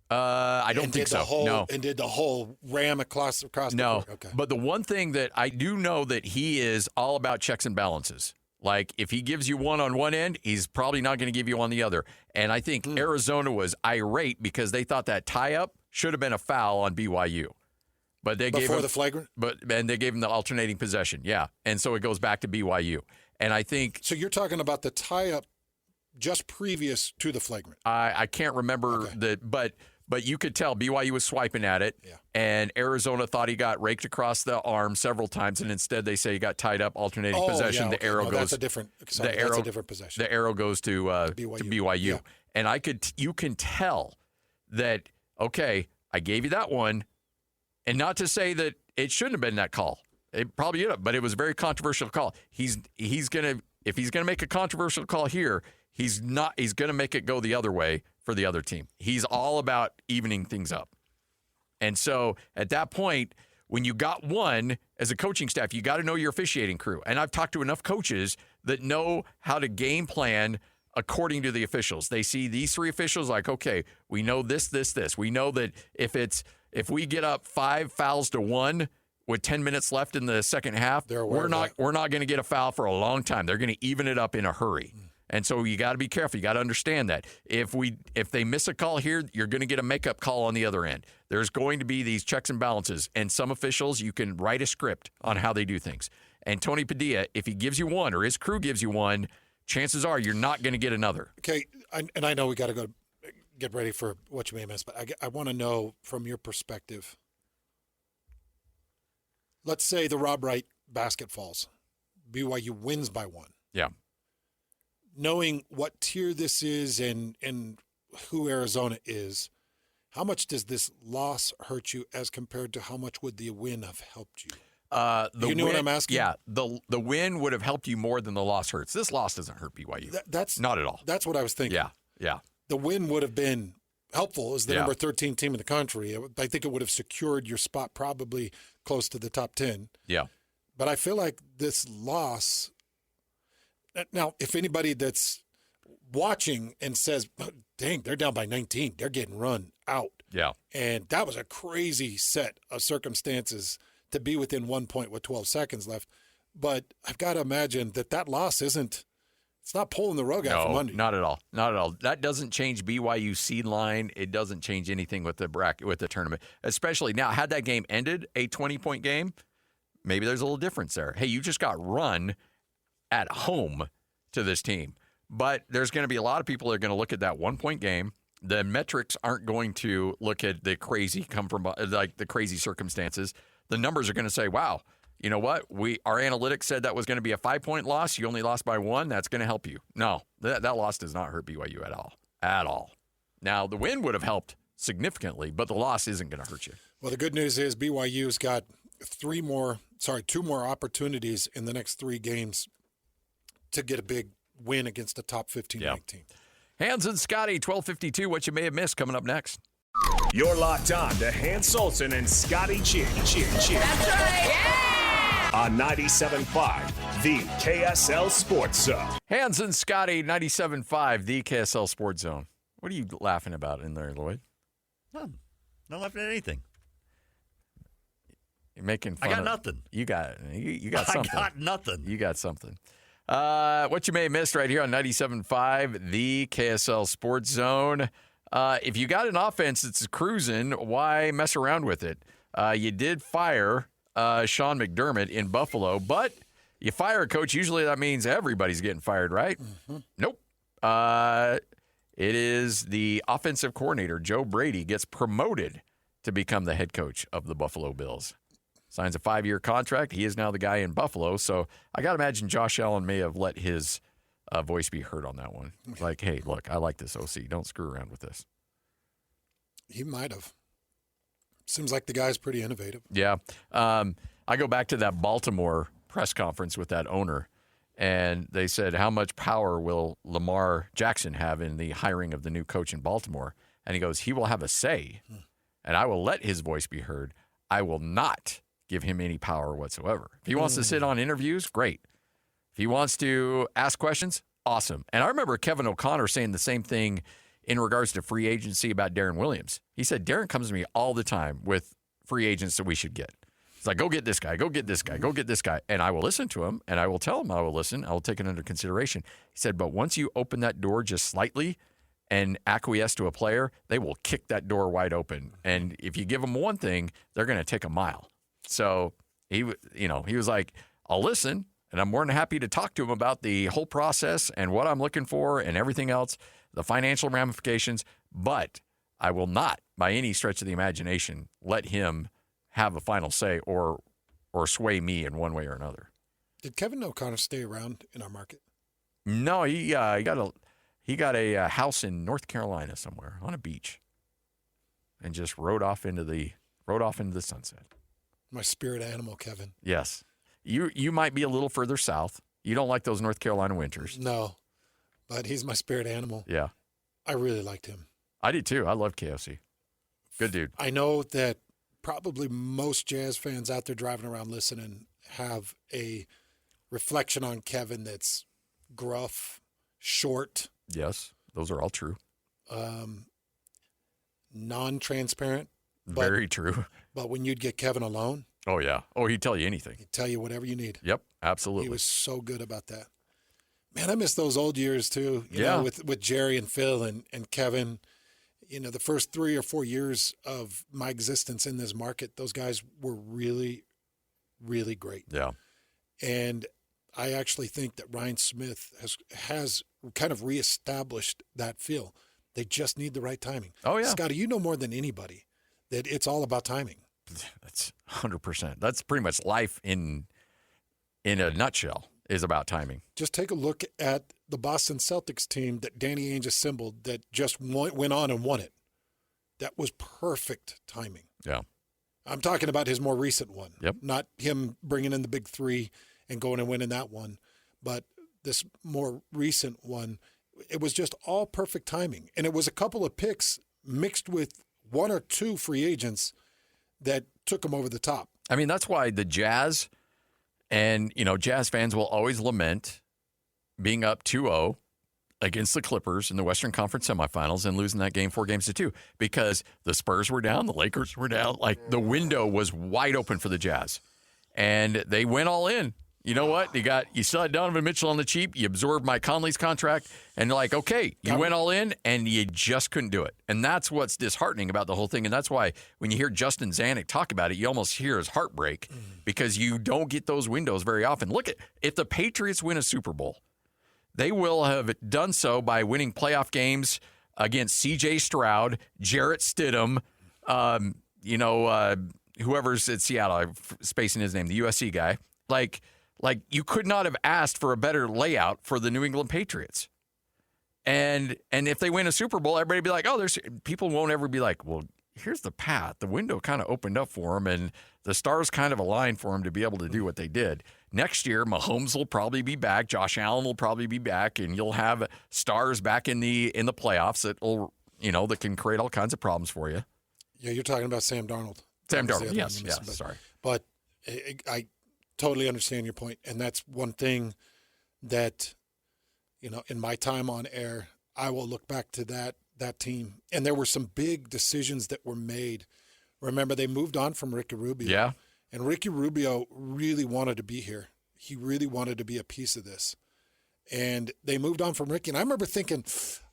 I don't think so. No. And did the whole ram across the court? No. Okay. But the one thing that I do know that he is all about checks and balances. Like, if he gives you one on one end, he's probably not going to give you on the other. And I think Arizona was irate because they thought that tie-up should have been a foul on BYU. But they gave him the flagrant? And they gave him the alternating possession, yeah. And so it goes back to BYU. And I think... So you're talking about the tie-up just previous to the flagrant? I can't remember but you could tell BYU was swiping at it, and Arizona thought he got raked across the arm several times, and instead they say he got tied up, alternating possession. Yeah, The arrow goes. That's a different. That's a different possession. The arrow goes to BYU, Yeah. and you can tell that. Okay, I gave you that one, and not to say that it shouldn't have been that call. It probably would have, but it was a very controversial call. If he's gonna make a controversial call here, he's gonna make it go the other way for the other team. He's all about evening things up. And so at that point, when you got one, as a coaching staff, you got to know your officiating crew. And I've talked to enough coaches that know how to game plan according to the officials. They see these three officials like, okay, we know this. We know that if we get up 5 fouls to 1 with 10 minutes left in the second half, we're not going to get a foul for a long time. They're going to even it up in a hurry. And so you got to be careful. You got to understand that. If they miss a call here, you're going to get a makeup call on the other end. There's going to be these checks and balances. And some officials, you can write a script on how they do things. And Tony Padilla, if he gives you one or his crew gives you one, chances are you're not going to get another. Okay, and I know we got to go get ready for what you may miss, but I want to know from your perspective. Let's say the Rob Wright basket falls. BYU wins by 1. Yeah. Knowing what tier this is and who Arizona is, how much does this loss hurt you as compared to how much would the win have helped you? You know what I'm asking? Yeah, the win would have helped you more than the loss hurts. This loss doesn't hurt BYU. That's not at all. That's what I was thinking. Yeah. The win would have been helpful as the number 13 team in the country. I think it would have secured your spot probably close to the top 10. Yeah. But I feel like this loss. Now, if anybody that's watching and says, dang, they're down by 19, they're getting run out. Yeah. And that was a crazy set of circumstances to be within 1 point with 12 seconds left. But I've got to imagine that loss it's not pulling the rug out from under you. Not at all. Not at all. That doesn't change BYU's seed line. It doesn't change anything with the bracket, with the tournament. Especially now, had that game ended a 20-point game, maybe there's a little difference there. Hey, you just got run at home to this team. But there's going to be a lot of people that are going to look at that 1-point game. The metrics aren't going to look at the crazy the crazy circumstances. The numbers are going to say, wow, you know what? Our analytics said that was going to be a 5-point loss. You only lost by 1. That's going to help you. No, that loss does not hurt BYU at all. At all. Now, the win would have helped significantly, but the loss isn't going to hurt you. Well, the good news is BYU's got 2 more opportunities in the next 3 games to get a big win against a top 15 ranked team. Hans and Scotty, 12:52. What you may have missed coming up next. You're locked on to Hans Olsen and Scotty G. That's right. Yeah! On 97.5, the KSL Sports Zone. Hans and Scotty, 97.5, the KSL Sports Zone. What are you laughing about in there, Lloyd? None. Not laughing at anything. You're making fun I got nothing. You got something. I got nothing. You got something. What you may have missed right here on 97.5, the KSL Sports Zone. If you got an offense that's cruising, why mess around with it? You did fire Sean McDermott in Buffalo, but you fire a coach, usually that means everybody's getting fired, right? Mm-hmm. Nope. It is the offensive coordinator, Joe Brady, gets promoted to become the head coach of the Buffalo Bills. Signs a 5-year contract. He is now the guy in Buffalo. So I got to imagine Josh Allen may have let his voice be heard on that one. Like, hey, look, I like this OC. Don't screw around with this. He might have. Seems like the guy's pretty innovative. Yeah. I go back to that Baltimore press conference with that owner, and they said, how much power will Lamar Jackson have in the hiring of the new coach in Baltimore? And he goes, he will have a say, and I will let his voice be heard. I will not give him any power whatsoever. If he wants to sit on interviews, great. If he wants to ask questions, awesome. And I remember Kevin O'Connor saying the same thing in regards to free agency about Darren Williams. He said, Darren comes to me all the time with free agents that we should get. It's like, go get this guy, go get this guy, go get this guy. And I will listen to him, and I will tell him I will listen. I will take it under consideration. He said, but once you open that door just slightly and acquiesce to a player, they will kick that door wide open. And if you give them one thing, they're going to take a mile. So he was like, I'll listen, and I'm more than happy to talk to him about the whole process and what I'm looking for and everything else, the financial ramifications, but I will not, by any stretch of the imagination, let him have a final say or sway me in one way or another. Did Kevin O'Connor stay around in our market? No, he got a house in North Carolina somewhere on a beach, and just rode off into the sunset. My spirit animal, Kevin. Yes, you might be a little further south. You don't like those North Carolina winters. No, but he's my spirit animal. Yeah, I really liked him. I did too. I love KOC. Good dude. I know that probably most Jazz fans out there driving around listening have a reflection on Kevin that's gruff, short. Yes, those are all true. Non-transparent. Very true. But when you'd get Kevin alone. Oh, yeah. Oh, he'd tell you anything. He'd tell you whatever you need. Yep, absolutely. He was so good about that. Man, I miss those old years too. You Yeah. know, with Jerry and Phil and Kevin. You know, the first 3 or 4 years of my existence in this market, those guys were really, really great. Yeah. And I actually think that Ryan Smith has kind of reestablished that feel. They just need the right timing. Oh, yeah. Scotty, you know more than anybody that it's all about timing. That's 100%. That's pretty much life in a nutshell is about timing. Just take a look at the Boston Celtics team that Danny Ainge assembled that just went on and won it. That was perfect timing. Yeah. I'm talking about his more recent one. Yep. Not him bringing in the big three and going and winning that one, but this more recent one, it was just all perfect timing. And it was a couple of picks mixed with one or two free agents that took him over the top. I mean, that's why the Jazz and, Jazz fans will always lament being up 2-0 against the Clippers in the Western Conference semifinals and losing that game 4-2 because the Spurs were down, the Lakers were down. Like, the window was wide open for the Jazz. And they went all in. You know what? You still had Donovan Mitchell on the cheap. You absorbed Mike Conley's contract. And you're like, okay, you went all in, and you just couldn't do it. And that's what's disheartening about the whole thing. And that's why when you hear Justin Zanuck talk about it, you almost hear his heartbreak because you don't get those windows very often. Look at if the Patriots win a Super Bowl, they will have done so by winning playoff games against C.J. Stroud, Jarrett Stidham, whoever's at Seattle. I'm spacing his name, the USC guy. Like you could not have asked for a better layout for the New England Patriots. And if they win a Super Bowl, everybody will be like, people won't ever be like, well, here's the path. The window kind of opened up for them, and the stars kind of aligned for them to be able to do what they did. Next year, Mahomes will probably be back. Josh Allen will probably be back, and you'll have stars back in the playoffs that can create all kinds of problems for you. Yeah, you're talking about Sam Darnold. Sam Darnold, yes, sorry. But I totally understand your point, and that's one thing that, in my time on air, I will look back to that team. And there were some big decisions that were made. Remember, they moved on from Ricky Rubio. Yeah. And Ricky Rubio really wanted to be here. He really wanted to be a piece of this. And they moved on from Ricky. And I remember thinking,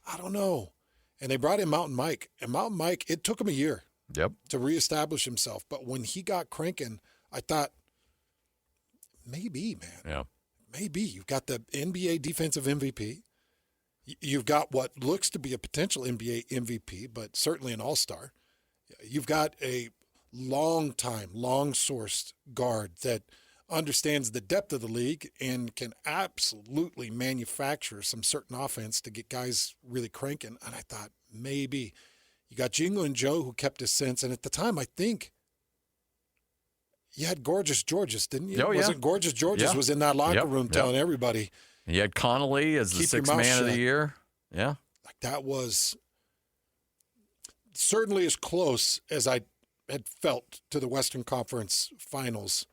I don't know. And they brought in Mountain Mike. And Mountain Mike, it took him a year to reestablish himself. But when he got cranking, I thought, maybe, man. Yeah. Maybe. You've got the NBA defensive MVP. You've got what looks to be a potential NBA MVP, but certainly an all-star. You've got a long-sourced guard that understands the depth of the league and can absolutely manufacture some certain offense to get guys really cranking. And I thought, maybe. You got Jingle and Joe who kept his sense. And at the time, I think you had Gorgeous Georges, didn't you? Oh, yeah. Wasn't Gorgeous Georges was in that locker room telling everybody. And you had Connolly as the sixth man of the year. Yeah. Like that was certainly as close as I had felt to the Western Conference Finals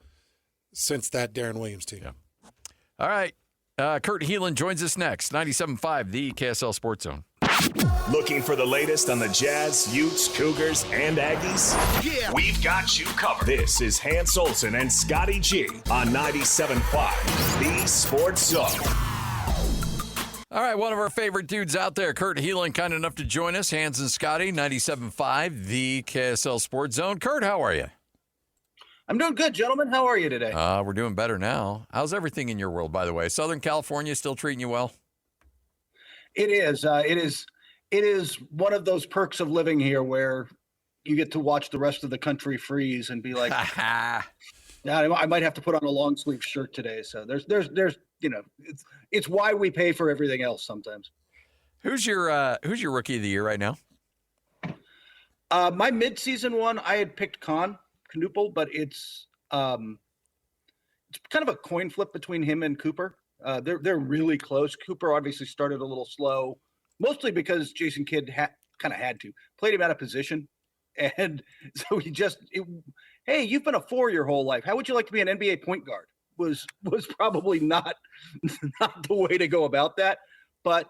since that Darren Williams team. Yeah. All right. Kurt Helin joins us next. 97.5, the KSL Sports Zone. Looking for the latest on the Jazz, Utes, Cougars, and Aggies? Yeah. We've got you covered. This is Hans Olsen and Scotty G on 97.5, the Sports Zone. All right, one of our favorite dudes out there, Kurt Helin, kind enough to join us. Hans and Scotty, 97.5, the KSL Sports Zone. Kurt, how are you? I'm doing good, gentlemen. How are you today? We're doing better now. How's everything in your world, by the way? Southern California still treating you well? It is. It is one of those perks of living here where you get to watch the rest of the country freeze and be like, yeah, I might have to put on a long sleeve shirt today. So there's it's why we pay for everything else sometimes. Who's your rookie of the year right now? My midseason one, I had picked Knuppel, but it's kind of a coin flip between him and Cooper. They're really close. Cooper obviously started a little slow, mostly because Jason Kidd kind of had to played him out of position, and so hey, you've been a 4 your whole life. How would you like to be an NBA point guard? Was probably not the way to go about that, but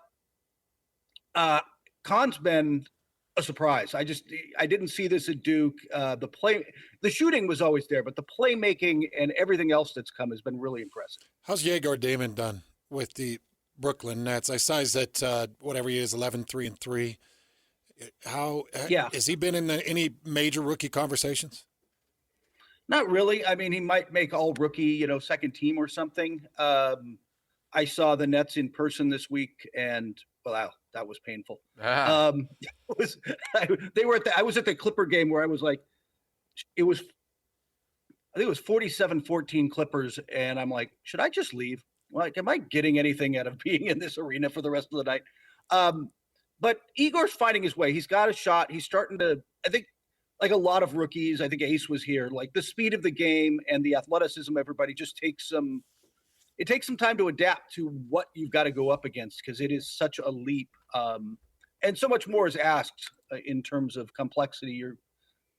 Khan's been a surprise. I didn't see this at Duke. The shooting was always there, but the playmaking and everything else that's come has been really impressive. How's Yegor Damon done with the Brooklyn Nets? I sized that whatever he is, 11-3-3. Has he been in any major rookie conversations? Not really. I mean, he might make all rookie, second team or something. I saw the Nets in person this week, and wow, that was painful. I was at the Clipper game where I was like, I think it was 47-14 Clippers, and I'm like, should I just leave? Like, am I getting anything out of being in this arena for the rest of the night? But Igor's finding his way. He's got a shot. He's starting to, I think, like a lot of rookies, I think Ace was here, like the speed of the game and the athleticism, everybody just takes some time to adapt to what you've got to go up against, because it is such a leap. And so much more is asked in terms of complexity.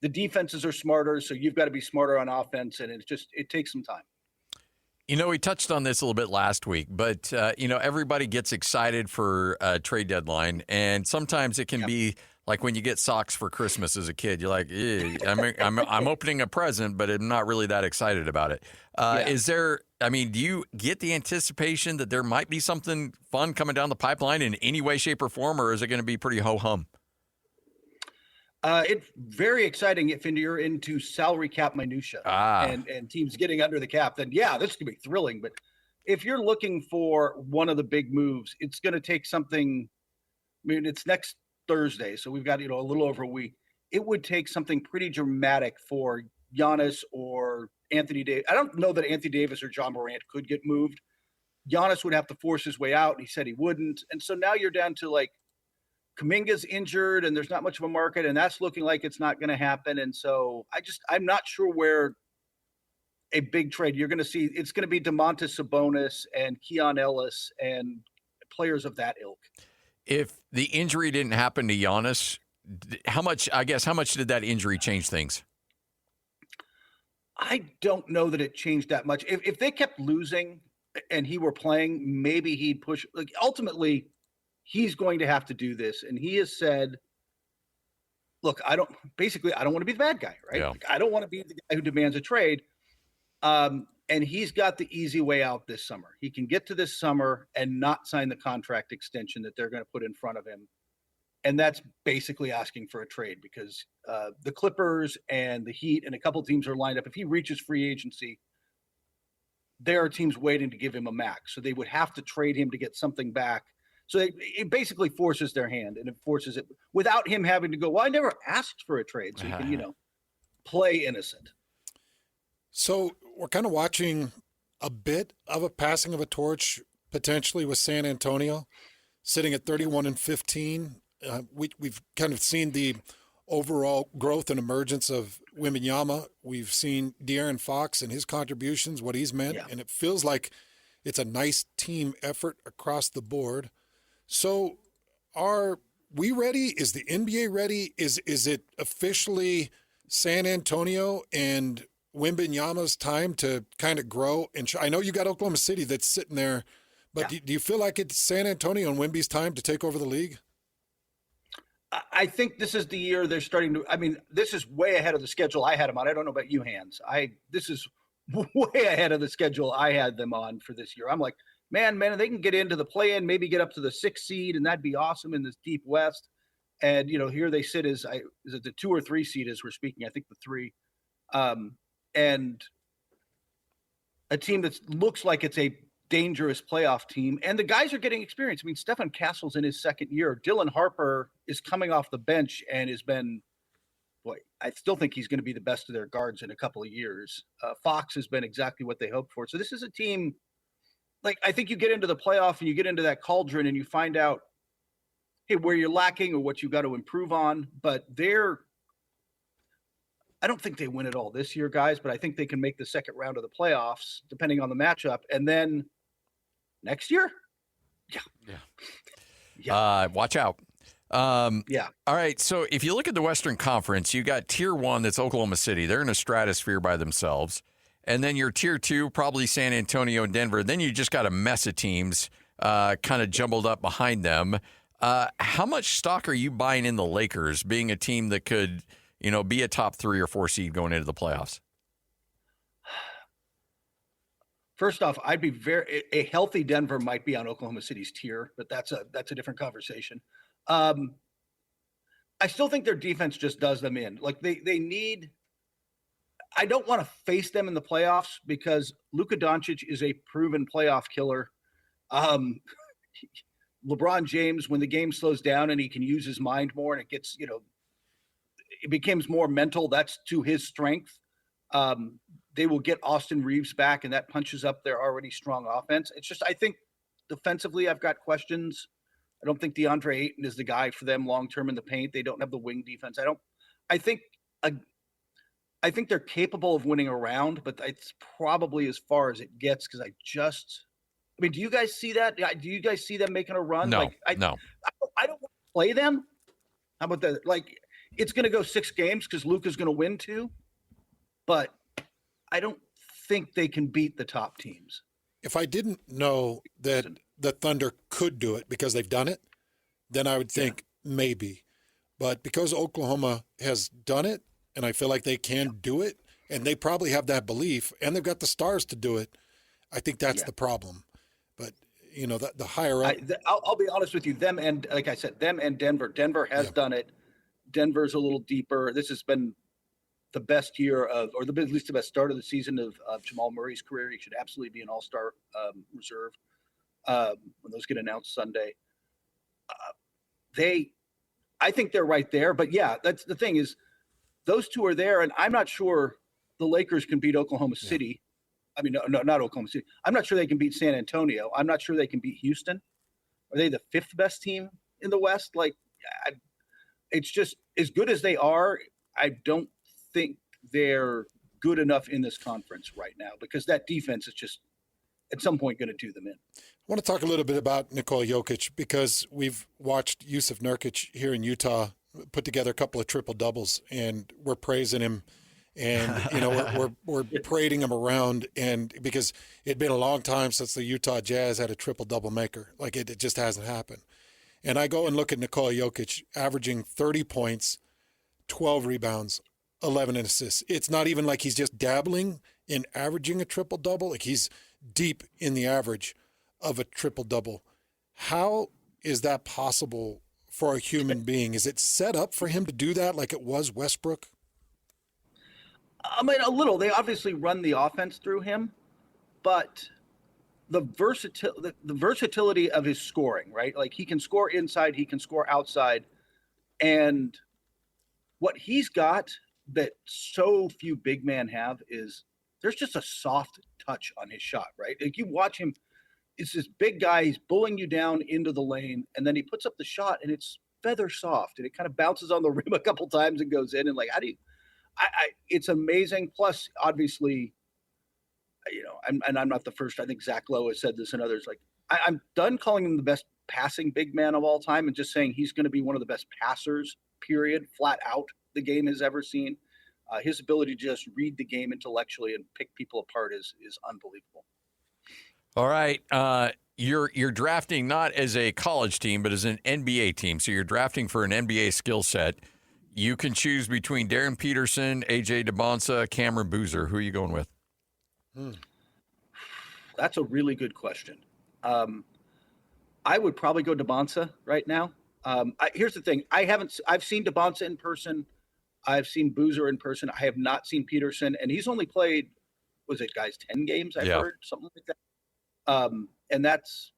The defenses are smarter, so you've got to be smarter on offense, and it takes some time. We touched on this a little bit last week, but, everybody gets excited for a trade deadline, and sometimes it can be like when you get socks for Christmas as a kid. You're like, I'm opening a present, but I'm not really that excited about it. Do you get the anticipation that there might be something fun coming down the pipeline in any way, shape, or form, or is it going to be pretty ho-hum? It's very exciting if you're into salary cap minutia and teams getting under the cap. Then this could be thrilling. But if you're looking for one of the big moves, it's going to take something. I mean, it's next Thursday, so we've got a little over a week. It would take something pretty dramatic for Giannis or Anthony Davis. I don't know that Anthony Davis or John Morant could get moved. Giannis would have to force his way out, and he said he wouldn't. And so now you're down to like Kuminga's injured, and there's not much of a market, and that's looking like it's not going to happen. And so I'm not sure where a big trade you're going to see. It's going to be DeMontis Sabonis and Keon Ellis and players of that ilk. If the injury didn't happen to Giannis, how much did that injury change things? I don't know that it changed that much. If they kept losing and he were playing, maybe he'd push. Like, ultimately, he's going to have to do this. And he has said, look, I don't want to be the bad guy, right? Yeah. Like, I don't want to be the guy who demands a trade. And he's got the easy way out this summer. He can get to this summer and not sign the contract extension that they're going to put in front of him. And that's basically asking for a trade, because the Clippers and the Heat and a couple of teams are lined up. If he reaches free agency, there are teams waiting to give him a max. So they would have to trade him to get something back. So it basically forces their hand, and it forces it without him having to go, well, I never asked for a trade. So he can, play innocent. So we're kind of watching a bit of a passing of a torch potentially with San Antonio sitting at 31-15. We've kind of seen the overall growth and emergence of Wembanyama. We've seen De'Aaron Fox and his contributions, what he's meant, and it feels like it's a nice team effort across the board. So are we ready? Is the NBA ready? Is it officially San Antonio and Wembanyama's time to kind of grow? And I know you got Oklahoma City that's sitting there, but do you feel like it's San Antonio and Wemby's time to take over the league? I think this is the year they're starting to. I mean, this is way ahead of the schedule I had them on. I don't know about you, Hans. This is way ahead of the schedule I had them on for this year. I'm like, man, they can get into the play-in, maybe get up to the 6th seed, and that'd be awesome in this deep West. And here they sit is it the 2 or 3 seed as we're speaking? I think the 3, and a team that looks like it's a dangerous playoff team, and the guys are getting experience. I mean, Stephen Castle's in his 2nd year. Dylan Harper is coming off the bench and has been, I still think he's going to be the best of their guards in a couple of years. Fox has been exactly what they hoped for. So this is a team, like, I think you get into the playoff and you get into that cauldron and you find out, hey, where you're lacking or what you've got to improve on. But I don't think they win it all this year, guys, but I think they can make the 2nd round of the playoffs, depending on the matchup. And then next year? Yeah. Watch out. Yeah. All right. So if you look at the Western Conference, you got tier 1, that's Oklahoma City. They're in a stratosphere by themselves. And then your tier 2, probably San Antonio and Denver. Then you just got a mess of teams kind of jumbled up behind them. How much stock are you buying in the Lakers being a team that could, be a top 3 or 4 seed going into the playoffs? First off, I'd be a healthy Denver might be on Oklahoma City's tier, but that's a different conversation. I still think their defense just does them in. Like they need. I don't want to face them in the playoffs because Luka Doncic is a proven playoff killer. LeBron James, when the game slows down and he can use his mind more and it gets, it becomes more mental, that's to his strength. They will get Austin Reeves back, and that punches up their already strong offense. It's just, I think defensively, I've got questions. I don't think DeAndre Ayton is the guy for them long-term in the paint. They don't have the wing defense. I think they're capable of winning a round, but it's probably as far as it gets because do you guys see that? Do you guys see them making a run? No, no. I don't want to play them. How about that? Like, it's going to go 6 games because Luka's going to win 2, but I don't think they can beat the top teams. If I didn't know that the Thunder could do it because they've done it, then I would think maybe. But because Oklahoma has done it, and I feel like they can do it, and they probably have that belief, and they've got the stars to do it, I think that's the problem. But, the higher up. I'll be honest with you. Them and, like I said, them and Denver. Denver has done it. Denver's a little deeper. This has been the best year at least the best start of the season of Jamal Murray's career. He should absolutely be an all-star reserve when those get announced Sunday. I think they're right there. But, yeah, that's the thing is those two are there, and I'm not sure the Lakers can beat Oklahoma City. I mean, no, not Oklahoma City. I'm not sure they can beat San Antonio. I'm not sure they can beat Houston. Are they the 5th best team in the West? Like, it's just as good as they are. I don't think they're good enough in this conference right now because that defense is just at some point going to do them in. I want to talk a little bit about Nikola Jokic because we've watched Yusuf Nurkic here in Utah put together a couple of triple doubles, and we're praising him. And, we're parading him around, and because it'd been a long time since the Utah Jazz had a triple-double maker. Like, it just hasn't happened. And I go and look at Nikola Jokic averaging 30 points, 12 rebounds, 11 assists. It's not even like he's just dabbling in averaging a triple-double. Like, he's deep in the average of a triple-double. How is that possible for a human being? Is it set up for him to do that like it was Westbrook? I mean, a little. They obviously run the offense through him, but the versatility of his scoring, right? Like, he can score inside, he can score outside, and what he's got that so few big men have is there's just a soft touch on his shot, right? Like, you watch him, it's this big guy, he's bullying you down into the lane, and then he puts up the shot, and it's feather soft, and it kind of bounces on the rim a couple times and goes in, and like, how do you? It's amazing. Plus, obviously, I'm not the first. I think Zach Lowe has said this and others. Like, I'm done calling him the best passing big man of all time and just saying he's going to be one of the best passers, period, flat out, the game has ever seen. His ability to just read the game intellectually and pick people apart is unbelievable. All right. You're drafting not as a college team, but as an NBA team. So you're drafting for an NBA skill set. You can choose between Darren Peterson, A.J. DeBonsa, Cameron Boozer. Who are you going with? That's a really good question. I would probably go DeBonsa right now. Here's the thing. I've seen DeBonsa in person. I've seen Boozer in person. I have not seen Peterson, and he's only played, 10 games? I've heard, something like that. And that's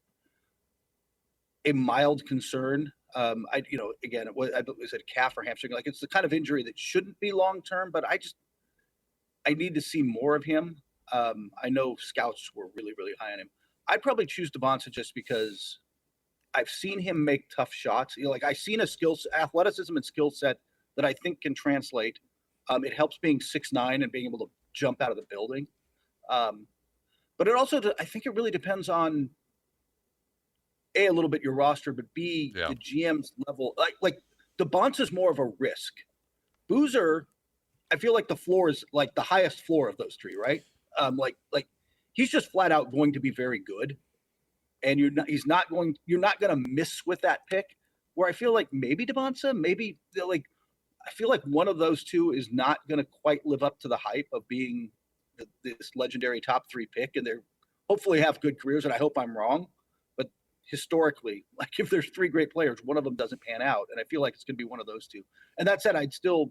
a mild concern. Again, was it calf or hamstring? Like, it's the kind of injury that shouldn't be long-term, but I need to see more of him. I know scouts were really, really high on him. I'd probably choose DeBonsa just because I've seen him make tough shots. I've seen athleticism and skill set that I think can translate. It helps being 6'9" and being able to jump out of the building. But it also, I think it really depends on A, a little bit your roster, but B, the GM's level. Like DeBonsa's more of a risk. Boozer, I feel like the floor is like the highest floor of those three, right? He's just flat out going to be very good. And you're not going to miss with that pick. Where I feel like maybe DeBonsa, I feel like one of those two is not going to quite live up to the hype of being this legendary top 3 pick, and they're hopefully have good careers. And I hope I'm wrong, but historically, if there's 3 great players, one of them doesn't pan out, and I feel like it's going to be one of those two. And that said, I'd still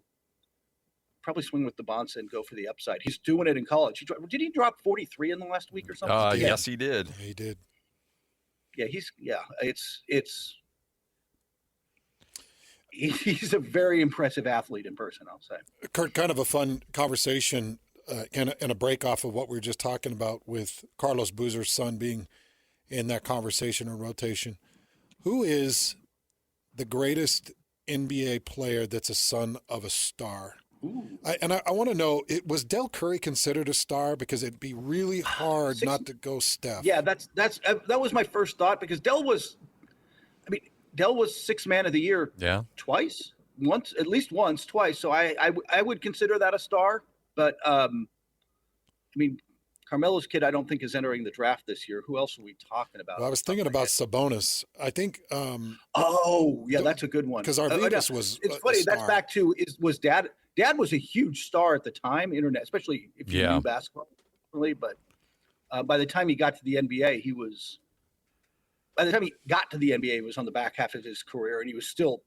probably swing with DeBonsa and go for the upside. He's doing it in college. Did he drop 43 in the last week or something? Yes, he did. He did. Yeah, he's a very impressive athlete in person, I'll say. Kurt, kind of a fun conversation and a break off of what we were just talking about with Carlos Boozer's son being in that conversation or rotation. Who is the greatest NBA player that's a son of a star? I want to know, was Del Curry considered a star? Because it'd be really hard not to go Steph. Yeah, that was my first thought, because Del was 6th man of the year twice, twice. So I would consider that a star. But Carmelo's kid, I don't think is entering the draft this year. Who else are we talking about? Well, I was thinking about Sabonis. I think. That's a good one. Because Arvidas was. It's funny. That's back to was Dad. Dad was a huge star at the time, internet, especially if you knew basketball. But by the time he got to the NBA, he was on the back half of his career, and he was still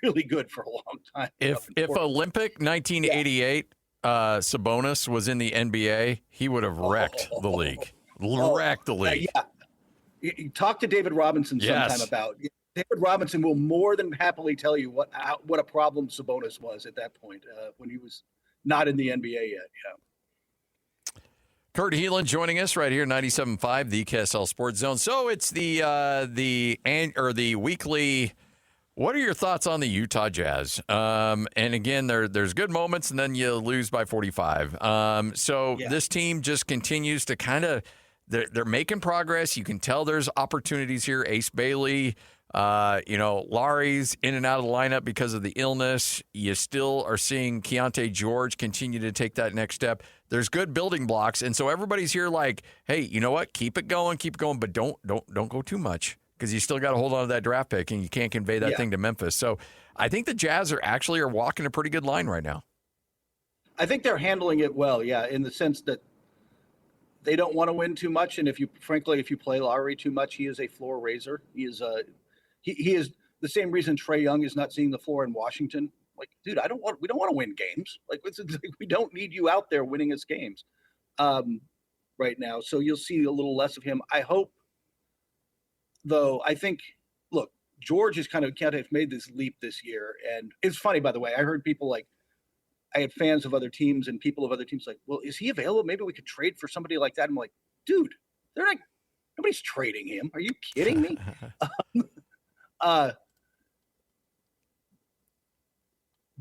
really good for a long time. If Olympic 1988 Sabonis was in the NBA, he would have wrecked the league. Wrecked the league. You talk to David Robinson sometime about. David Robinson will more than happily tell you what a problem Sabonis was at that point when he was not in the NBA yet. Yeah. Kurt Helin joining us right here, 97.5, the KSL Sports Zone. So it's the weekly. What are your thoughts on the Utah Jazz? And again, there's good moments, and then you lose by 45. This team just continues to kind of they're making progress. You can tell there's opportunities here. Ace Bailey. Lauri's in and out of the lineup because of the illness. You still are seeing Keontae George continue to take that next step. There's good building blocks, and so everybody's here like, hey, you know what? Keep it going, but don't go too much, because you still got to hold on to that draft pick, and you can't convey that thing to Memphis. So I think the Jazz are walking a pretty good line right now. I think they're handling it well, in the sense that they don't want to win too much, and if you play Lowry too much, he is a floor raiser. He is He is the same reason Trae Young is not seeing the floor in Washington. Like, dude, we don't want to win games. We don't need you out there winning us games right now. So you'll see a little less of him. I hope, though. I think, look, George has kind of made this leap this year, and it's funny, by the way. I heard people I had fans of other teams and people of other teams like, well, is he available? Maybe we could trade for somebody like that. I'm like, dude, nobody's trading him. Are you kidding me?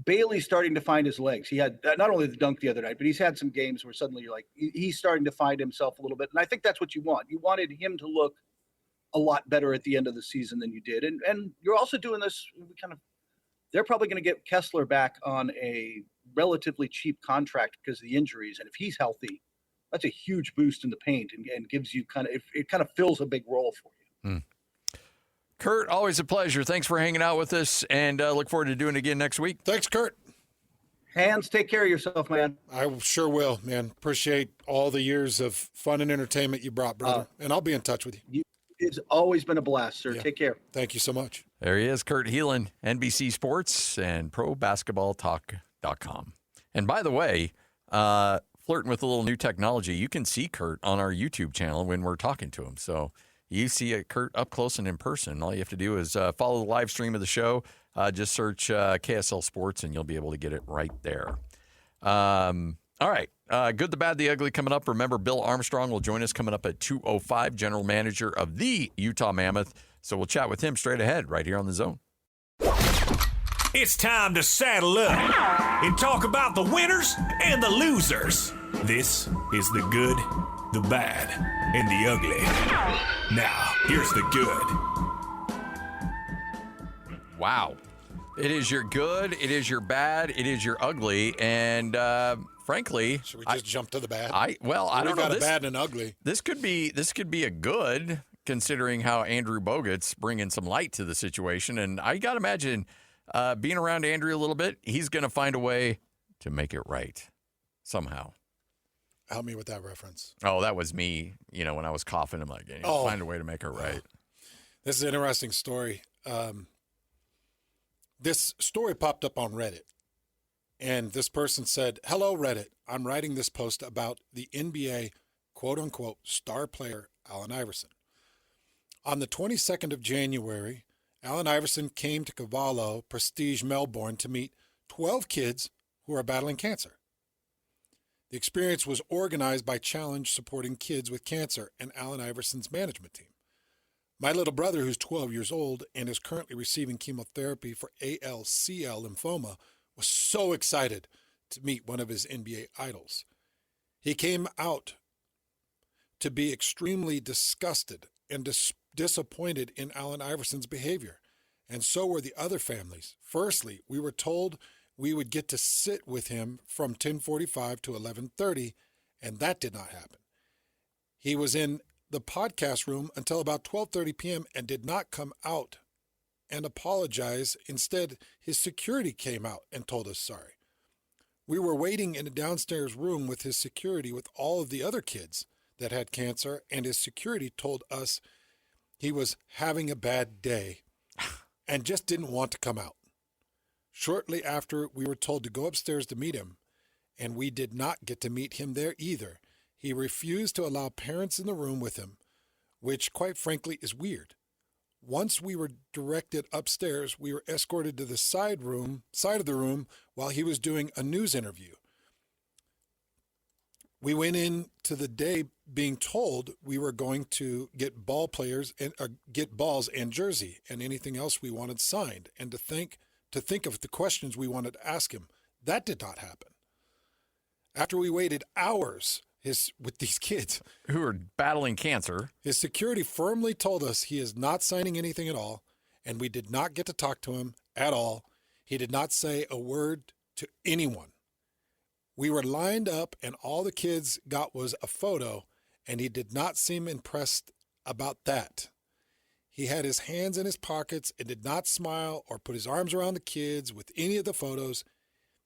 Bailey's starting to find his legs. He had not only the dunk the other night, but he's had some games where suddenly you're like, he's starting to find himself a little bit. And I think that's what you want. You wanted him to look a lot better at the end of the season than you did. And you're also doing this they're probably going to get Kessler back on a relatively cheap contract because of the injuries. And if he's healthy, that's a huge boost in the paint and gives you it kind of fills a big role for you. Kurt, always a pleasure. Thanks for hanging out with us, and look forward to doing it again next week. Thanks, Kurt. Hans, take care of yourself, man. I sure will, man. Appreciate all the years of fun and entertainment you brought, brother. And I'll be in touch with you. It's always been a blast, sir. Yeah. Take care. Thank you so much. There he is, Kurt Helin, NBC Sports and ProBasketballTalk.com. And by the way, flirting with a little new technology, you can see Kurt on our YouTube channel when we're talking to him. So you see Kurt up close and in person. All you have to do is follow the live stream of the show. Just search KSL Sports, and you'll be able to get it right there. All right. Good, the bad, the ugly coming up. Remember, Bill Armstrong will join us coming up at 2:05, general manager of the Utah Mammoth. So we'll chat with him straight ahead right here on The Zone. It's time to saddle up and talk about the winners and the losers. This is the good, the bad, and the ugly. Now, here's the good. Wow. It is your good, it is your bad, it is your ugly, and frankly, should we just jump to the bad? I don't know. We got a bad and an ugly. This could be a good, considering how Andrew Bogut's bringing some light to the situation, and I got to imagine being around Andrew a little bit, he's going to find a way to make it right somehow. Help me with that reference. Oh, that was me. When I was coughing, I'm like, find a way to make it right. This is an interesting story. This story popped up on Reddit, and this person said, "Hello, Reddit. I'm writing this post about the NBA quote-unquote star player Allen Iverson. On the 22nd of January, Allen Iverson came to Cavallo Prestige, Melbourne to meet 12 kids who are battling cancer. The experience was organized by Challenge Supporting Kids with Cancer and Allen Iverson's management team. My little brother, who's 12 years old and is currently receiving chemotherapy for ALCL lymphoma, was so excited to meet one of his NBA idols. He came out to be extremely disgusted and disappointed in Allen Iverson's behavior, and so were the other families. Firstly, we were told we would get to sit with him from 10:45 to 11:30, and that did not happen. He was in the podcast room until about 12:30 p.m. and did not come out and apologize. Instead, his security came out and told us sorry. We were waiting in a downstairs room with his security with all of the other kids that had cancer, and his security told us he was having a bad day and just didn't want to come out. Shortly after, we were told to go upstairs to meet him, and we did not get to meet him there either. He refused to allow parents in the room with him, which, quite frankly, is weird. Once we were directed upstairs, we were escorted to the side of the room while he was doing a news interview. We went into the day being told we were going to get balls and jersey and anything else we wanted signed, and to think of the questions we wanted to ask him. That did not happen. After we waited hours with these kids who are battling cancer, his security firmly told us he is not signing anything at all, and we did not get to talk to him at all. He did not say a word to anyone. We were lined up, and all the kids got was a photo, and he did not seem impressed about that. He had his hands in his pockets and did not smile or put his arms around the kids with any of the photos.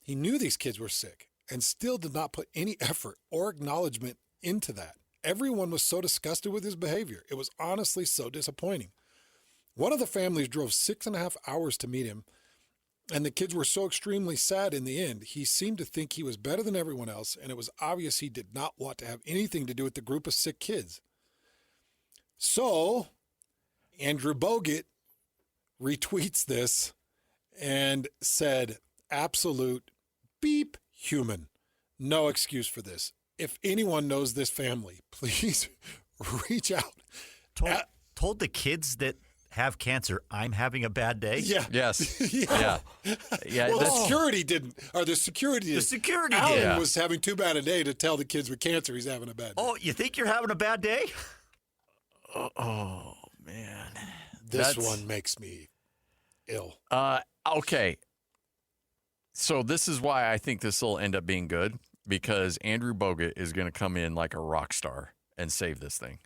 He knew these kids were sick and still did not put any effort or acknowledgement into that. Everyone was so disgusted with his behavior. It was honestly so disappointing. One of the families drove 6.5 hours to meet him, and the kids were so extremely sad in the end. He seemed to think he was better than everyone else, and it was obvious he did not want to have anything to do with the group of sick kids. So Andrew Bogut retweets this and said, "Absolute beep human. No excuse for this. If anyone knows this family, please reach out." Told the kids that have cancer, "I'm having a bad day." Yeah. Yes. Yeah. Yeah. Well, the security didn't. The security Allen was having too bad a day to tell the kids with cancer he's having a bad day. Oh, you think you're having a bad day? Oh man. This one makes me ill. Okay. So this is why I think this will end up being good, because Andrew Bogut is going to come in like a rock star and save this thing.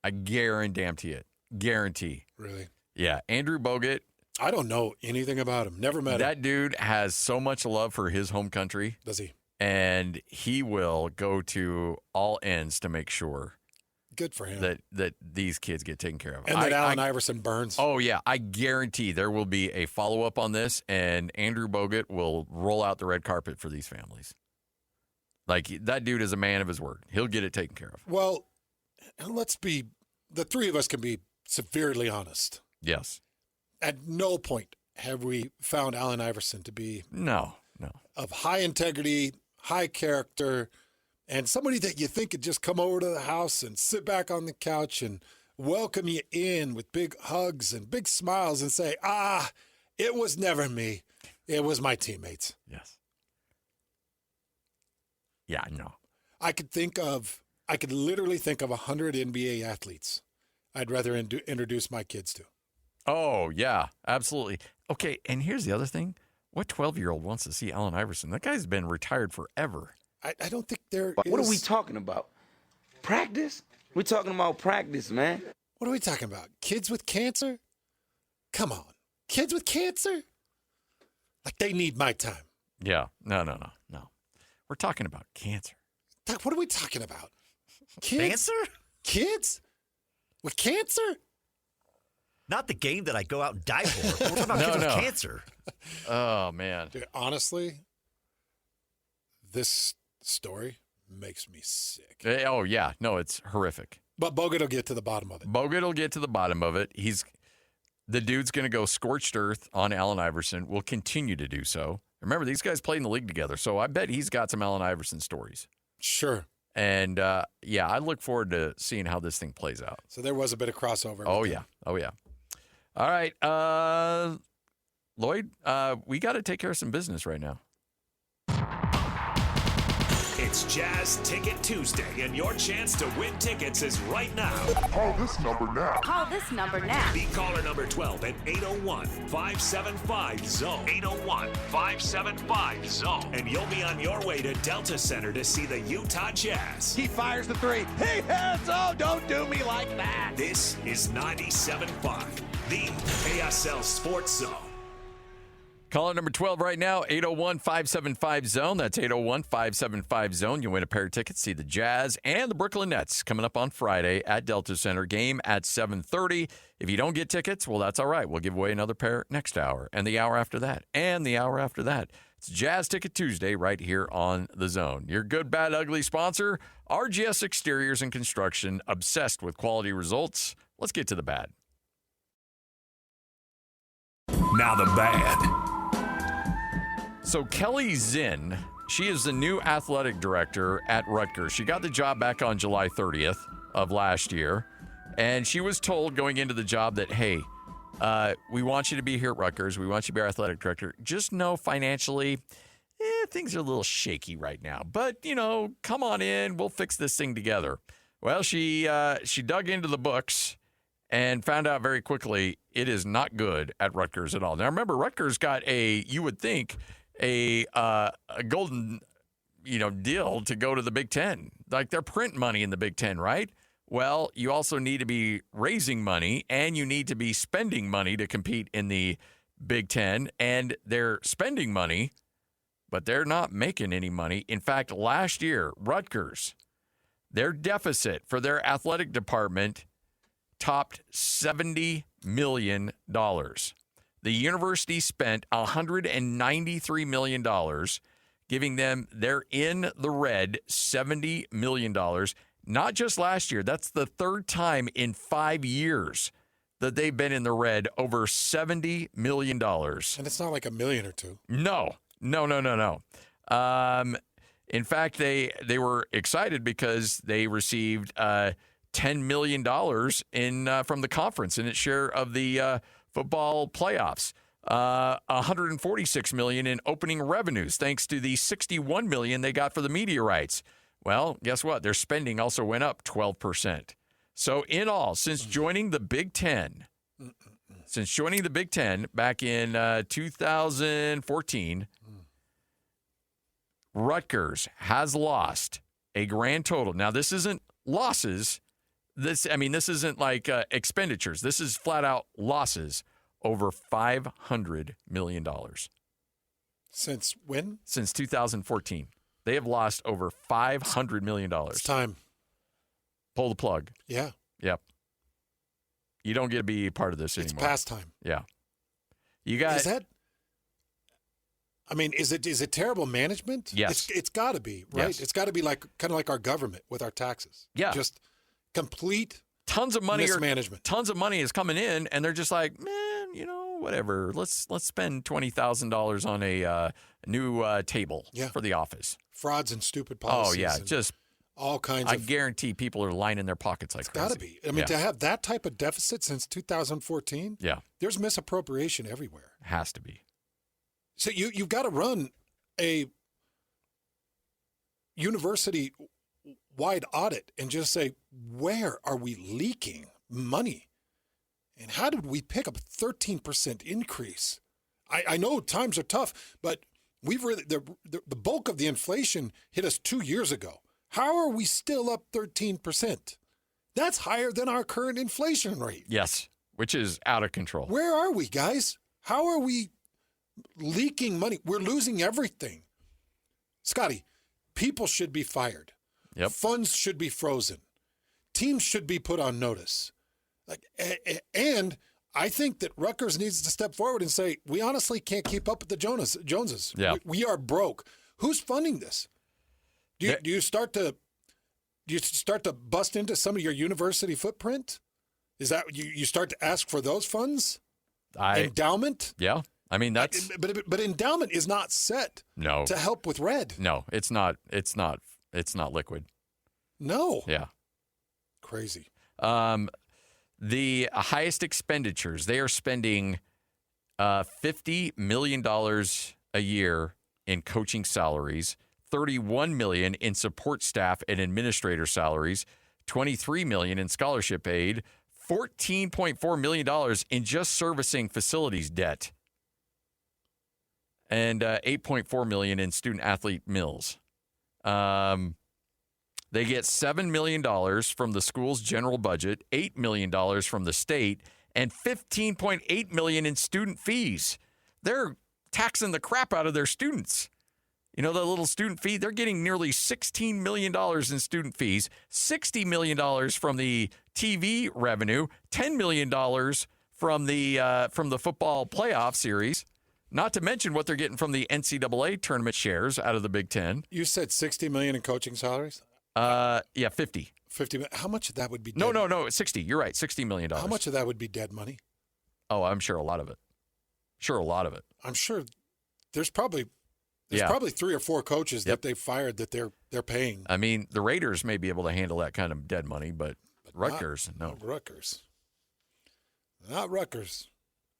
I guarantee it. Guarantee. Really? Yeah. Andrew Bogut. I don't know anything about him. Never met him. That dude has so much love for his home country. Does he? And he will go to all ends to make sure good for him that these kids get taken care of. And that Allen Iverson burns. Oh, yeah. I guarantee there will be a follow-up on this, and Andrew Bogut will roll out the red carpet for these families. Like, that dude is a man of his word. He'll get it taken care of. Well, the three of us can be severely honest. Yes. At no point have we found Allen Iverson to be no of high integrity, high character, and somebody that you think could just come over to the house and sit back on the couch and welcome you in with big hugs and big smiles and say, it was never me. It was my teammates. Yes. Yeah, no. I could literally think of 100 NBA athletes I'd rather introduce my kids to. Oh, yeah, absolutely. Okay, and here's the other thing. What 12-year-old wants to see Allen Iverson? That guy's been retired forever. I don't think there is. What are we talking about? Practice? We're talking about practice, man. What are we talking about? Kids with cancer? Come on. Kids with cancer? Like, they need my time. Yeah. No. We're talking about cancer. What are we talking about? Kids? Cancer? Kids? With cancer? Not the game that I go out and die for. We're talking about kids with cancer. Oh, man. Dude, honestly, this story makes me sick. Oh, yeah. No, it's horrific. But Bogut will get to the bottom of it. Bogut will get to the bottom of it. The dude's going to go scorched earth on Allen Iverson. Will continue to do so. Remember, these guys played in the league together, so I bet he's got some Allen Iverson stories. Sure. And, I look forward to seeing how this thing plays out. So there was a bit of crossover. Oh, yeah. All right. Lloyd, we got to take care of some business right now. It's Jazz Ticket Tuesday, and your chance to win tickets is right now. Call this number now. Call this number now. Be caller number 12 at 801-575-ZONE. 801-575-ZONE. And you'll be on your way to Delta Center to see the Utah Jazz. He fires the three. Hey, hands up! Don't do me like that. This is 97.5, the KSL Sports Zone. Caller number 12 right now, 801-575-ZONE. That's 801-575-ZONE. You win a pair of tickets. See the Jazz and the Brooklyn Nets coming up on Friday at Delta Center. Game at 7:30. If you don't get tickets, well, that's all right. We'll give away another pair next hour, and the hour after that, and the hour after that. It's Jazz Ticket Tuesday right here on The Zone. Your good, bad, ugly sponsor, RGS Exteriors and Construction, obsessed with quality results. Let's get to the bad. Now the bad. So Kelly Zinn, she is the new athletic director at Rutgers. She got the job back on July 30th of last year, and she was told going into the job that, hey, we want you to be here at Rutgers. We want you to be our athletic director. Just know financially, things are a little shaky right now. But, come on in. We'll fix this thing together. Well, she dug into the books and found out very quickly it is not good at Rutgers at all. Now, remember, Rutgers got you would think, a golden, deal to go to the Big Ten. Like, they're print money in the Big Ten, right? Well, you also need to be raising money, and you need to be spending money to compete in the Big Ten. And they're spending money, but they're not making any money. In fact, last year, Rutgers, their deficit for their athletic department topped $70 million. The university spent $193 million, giving them, they're in the red, $70 million. Not just last year. That's the third time in 5 years that they've been in the red, over $70 million. And it's not like $1 million or $2 million. No. In fact, they were excited because they received $10 million from the conference in its share of the football playoffs. $146 million in opening revenues, thanks to the $61 million they got for the media rights. Well, guess what? Their spending also went up 12%. So in all, since joining the Big Ten back in 2014, Rutgers has lost a grand total. Now, this isn't losses. This isn't like expenditures. This is flat out losses over $500 million. Since when? Since 2014. They have lost over $500 million. It's time. Pull the plug. Yeah. Yep. You don't get to be part of this anymore. It's past time. Yeah. You got. Is that? I mean, is it terrible management? Yes. It's got to be, right? Yes. It's got to be kind of like our government with our taxes. Yeah. Just complete tons of money mismanagement. Tons of money is coming in, and they're just like, man, whatever. Let's spend $20,000 on a new table for the office. Frauds and stupid policies. Oh yeah, just all kinds. I guarantee people are lining their pockets like crazy. It's got to be. I mean, to have that type of deficit since 2014. Yeah. There's misappropriation everywhere. Has to be. So you've got to run a university-wide audit and just say, where are we leaking money? And how did we pick up a 13% increase? I know times are tough, but we've really the bulk of the inflation hit us 2 years ago. How are we still up 13%? That's higher than our current inflation rate. Yes, which is out of control. Where are we, guys? How are we leaking money? We're losing everything. Scotty, people should be fired. Yep. Funds should be frozen. Teams should be put on notice. And I think that Rutgers needs to step forward and say, we honestly can't keep up with the Joneses. Yeah. We are broke. Who's funding this? Do you start to bust into some of your university footprint? Is that you start to ask for those funds? Endowment? Yeah. I mean, that's but endowment is not set to help with red. No, it's not liquid. No. Yeah. Crazy. The highest expenditures, they are spending $50 million a year in coaching salaries, $31 million in support staff and administrator salaries, $23 million in scholarship aid, $14.4 million in just servicing facilities debt, and $8.4 million in student-athlete mills. They get $7 million from the school's general budget, $8 million from the state, and $15.8 million in student fees. They're taxing the crap out of their students. You know, the little student fee, they're getting nearly $16 million in student fees, $60 million from the TV revenue, $10 million from the football playoff series, not to mention what they're getting from the NCAA tournament shares out of the Big Ten. You said $60 million in coaching salaries? Yeah, 50. 50. How much of that would be dead? No, 60. You're right, $60 million. How much of that would be dead money? Oh, I'm sure a lot of it. I'm sure there's probably 3 or 4 coaches that they fired that they're paying. I mean, the Raiders may be able to handle that kind of dead money, but Rutgers, no. Not Rutgers. Not Rutgers.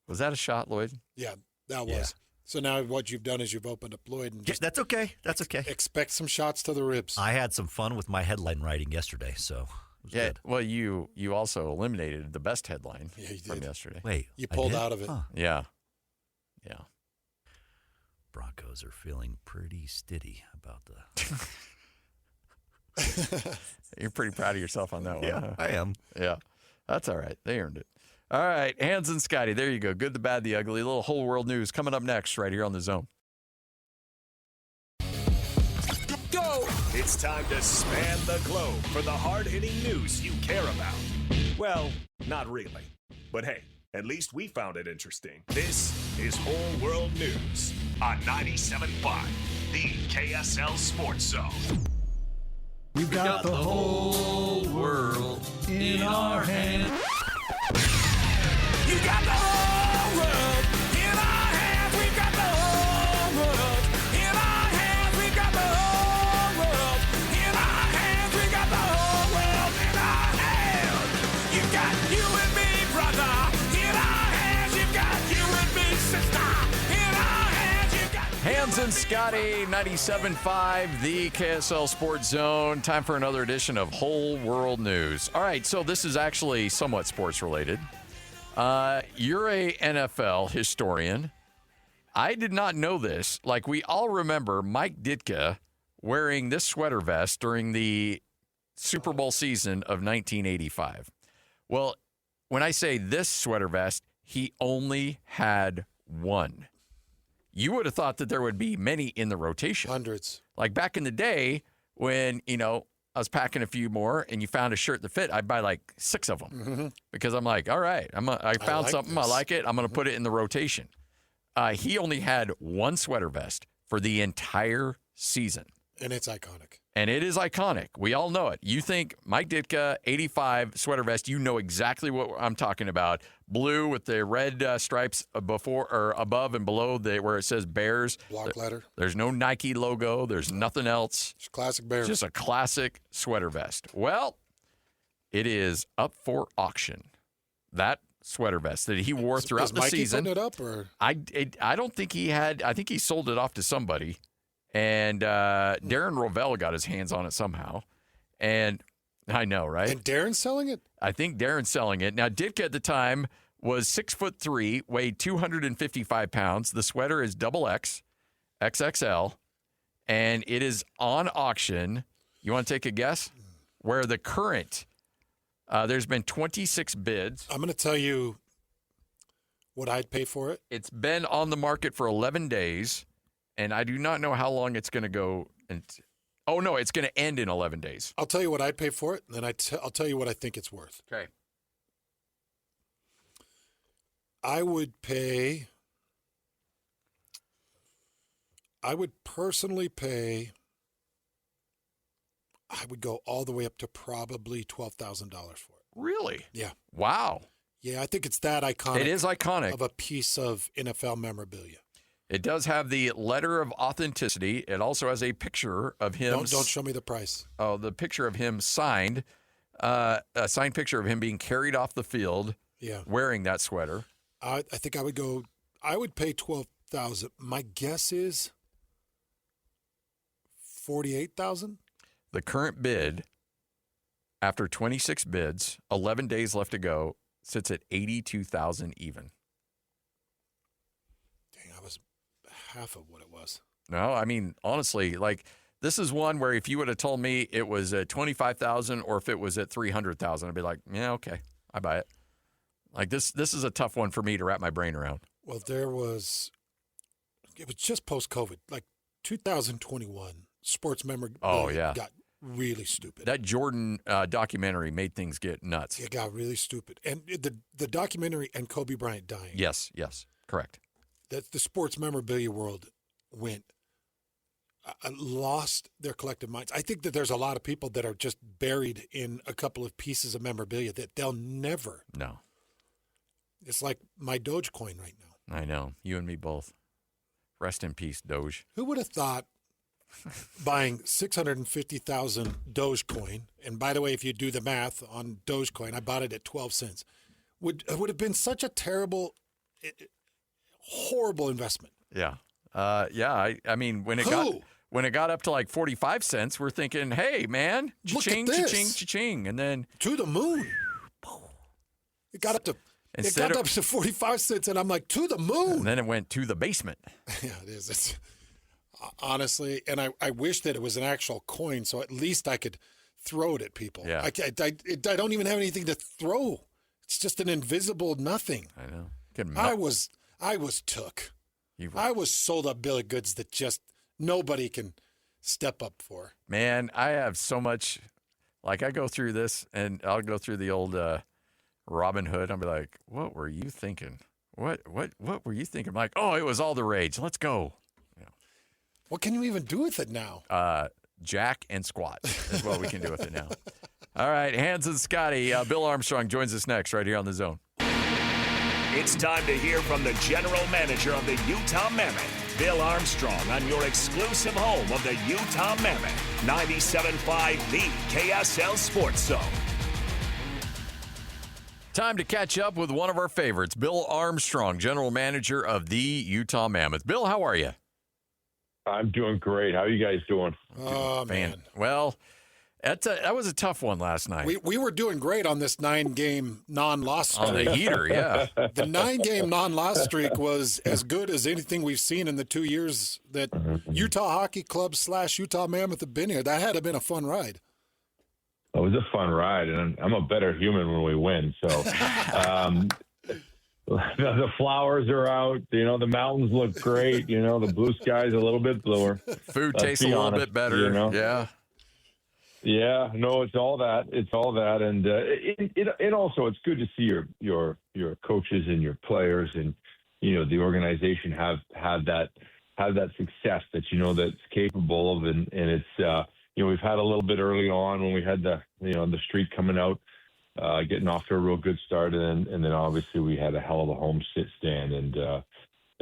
Was that a shot, Lloyd? Yeah, that was. Yeah. So now what you've done is you've opened up Lloyd. And that's okay. That's okay. Expect some shots to the ribs. I had some fun with my headline writing yesterday, so it was good. Well, you also eliminated the best headline from yesterday. Wait, you pulled out of it. Huh. Yeah. Broncos are feeling pretty stiddy about the. You're pretty proud of yourself on that one. Yeah, huh? I am. Yeah, that's all right. They earned it. All right, Hans and Scotty, there you go. Good, the bad, the ugly. A little whole world news coming up next right here on The Zone. Go! It's time to span the globe for the hard-hitting news you care about. Well, not really. But hey, at least we found it interesting. This is Whole World News on 97.5, the KSL Sports Zone. We've got the whole world in our hands. You got the whole world in our hands. We've got the whole world in our hands. We've got the whole world in our hands. We got the whole world in our hands. You got you and me, brother, in our hands. You've got you and me, sister, in our hands. You got Hans and Scotty, 97.5, the KSL Sports Zone. Time for another edition of Whole World News. All right, so this is actually somewhat sports related. You're a NFL historian. I did not know this. Like, we all remember Mike Ditka wearing this sweater vest during the Super Bowl season of 1985. Well, when I say this sweater vest, he only had one. You would have thought that there would be many in the rotation. Hundreds. Like back in the day when, I was packing a few more and you found a shirt that fit, I'd buy like 6 of them because I'm like, all right, I found something. I like it. I'm going to put it in the rotation. He only had one sweater vest for the entire season. And it's iconic. And it is iconic. We all know it. You think Mike Ditka, 85 sweater vest, you know exactly what I'm talking about. Blue with the red stripes before or above and below where it says Bears. Block letter. There's no Nike logo. There's nothing else. Just classic Bears. Just a classic sweater vest. Well, it is up for auction. That sweater vest that he wore throughout the season. Is Mikey putting it up? Or? I don't think he had. I think he sold it off to somebody. And Darren Rovell got his hands on it somehow. And I know, right? And Darren's selling it? I think Darren's selling it. Now, Ditka at the time was 6'3", weighed 255 pounds. The sweater is XX, XXL, and it is on auction. You want to take a guess? Where the current, there's been 26 bids. I'm going to tell you what I'd pay for it. It's been on the market for 11 days. And I do not know how long it's going to go. It's going to end in 11 days. I'll tell you what I'd pay for it, and then I'll tell you what I think it's worth. Okay. I would personally pay, I would go all the way up to probably $12,000 for it. Really? Yeah. Wow. Yeah, I think it's that iconic. It is iconic. Of a piece of NFL memorabilia. It does have the letter of authenticity. It also has a picture of him. Don't show me the price. Oh, the picture of him signed, a signed picture of him being carried off the field, wearing that sweater. I think I would pay $12,000. My guess is $48,000. The current bid, after 26 bids, 11 days left to go, sits at $82,000 even. Half of what it was. No, I mean, honestly, like this is one where if you would have told me it was at $25,000 or if it was at $300,000, I'd be like, yeah, okay, I buy it. Like this is a tough one for me to wrap my brain around. Well, it was just post-COVID, like 2021, sports memorabilia got really stupid. That Jordan documentary made things get nuts. It got really stupid. And the documentary and Kobe Bryant dying. Yes, correct. That the sports memorabilia world lost their collective minds. I think that there's a lot of people that are just buried in a couple of pieces of memorabilia that they'll never. No. It's like my Dogecoin right now. I know. You and me both. Rest in peace, Doge. Who would have thought buying 650,000 Dogecoin, and by the way, if you do the math on Dogecoin, I bought it at 12 cents, would have been such a horrible investment. Yeah. I mean, when it got up to like 45 cents, we're thinking, hey, man, cha-ching, cha-ching, cha-ching. And then to the moon. It got up to 45 cents, and I'm like, to the moon. And then it went to the basement. Yeah, it is. It's, honestly, and I wish that it was an actual coin, so at least I could throw it at people. Yeah. I don't even have anything to throw. It's just an invisible nothing. I know. I was took. I was sold a bill of goods that just nobody can step up for. Man, I have so much. Like I go through this, and I'll go through the old Robin Hood. I'll be like, "What were you thinking? What were you thinking?" I'm like, "Oh, it was all the rage. Let's go." Yeah. What can you even do with it now? Jack and squat is what we can do with it now. All right, Hans and Scotty. Bill Armstrong joins us next right here on The Zone. It's time to hear from the general manager of the Utah Mammoth, Bill Armstrong, on your exclusive home of the Utah Mammoth, 97.5 The KSL Sports Zone. Time to catch up with one of our favorites, Bill Armstrong, general manager of the Utah Mammoth. Bill, how are you? I'm doing great. How are you guys doing? Oh, man. Well, That was a tough one last night. We were doing great on this 9-game non-loss streak. On the heater, yeah. The 9-game non-loss streak was as good as anything we've seen in the 2 years that Utah Hockey Club / Utah Mammoth have been here. That had to have been a fun ride. It was a fun ride, and I'm a better human when we win. So the flowers are out. The mountains look great. The blue sky's a little bit bluer. Food tastes a little bit better. Yeah. Yeah, no, it's all that. And it also, it's good to see your coaches and your players and, the organization have that success that, that's capable of. And it's, we've had a little bit early on when we had the streak coming out, getting off to a real good start. And then obviously we had a hell of a home stand. And,